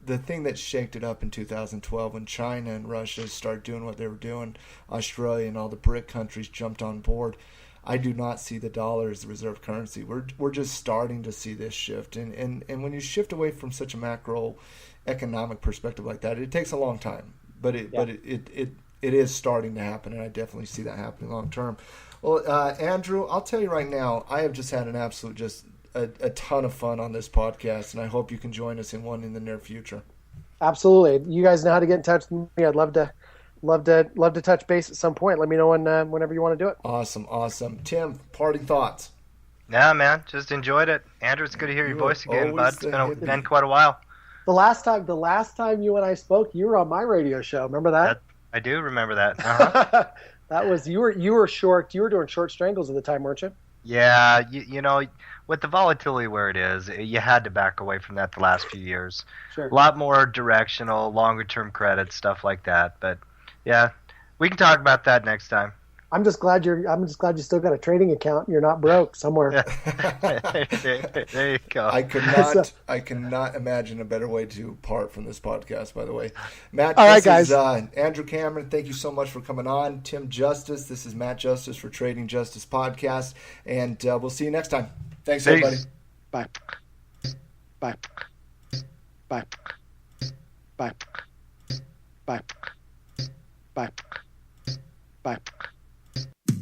the thing that shaked it up in 2012 when China and Russia started doing what they were doing, Australia and all the BRIC countries jumped on board. I do not see the dollar as the reserve currency. We're just starting to see this shift. And when you shift away from such a macroeconomic perspective like that, it takes a long time. But it is starting to happen, and I definitely see that happening long term. Well, Andrew, I'll tell you right now, I have just had an absolute a ton of fun on this podcast, and I hope you can join us in one in the near future. Absolutely. You guys know how to get in touch with me. I'd love to touch base at some point. Let me know whenever you want to do it. Awesome. Tim, parting thoughts? Yeah, man, just enjoyed it. Andrew, it's good to hear your voice again, bud. It's been quite a while. The last time you and I spoke, you were on my radio show. Remember that? I do remember that. Uh-huh. That was you were short. You were doing short strangles at the time, weren't you? Yeah, you know, with the volatility where it is, you had to back away from that the last few years. Sure. A lot more directional, longer term credit, stuff like that. But yeah, we can talk about that next time. I'm just glad you still got a trading account. You're not broke somewhere. There you go. I cannot imagine a better way to part from this podcast, by the way. Matt, all right, guys. Andrew Cameron, thank you so much for coming on. Tim Justice, this is Matt Justice for Trading Justice Podcast, and we'll see you next time. Thanks, everybody. Bye. Bye. Bye. Bye. Bye. Bye. Bye.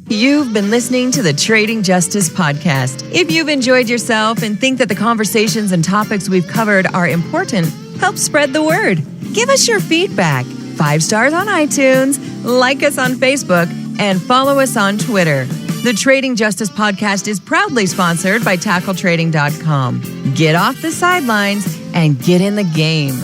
You've been listening to the Trading Justice Podcast. If you've enjoyed yourself and think that the conversations and topics we've covered are important, help spread the word. Give us your feedback. 5 stars on iTunes, like us on Facebook, and follow us on Twitter. The Trading Justice Podcast is proudly sponsored by TackleTrading.com. Get off the sidelines and get in the game.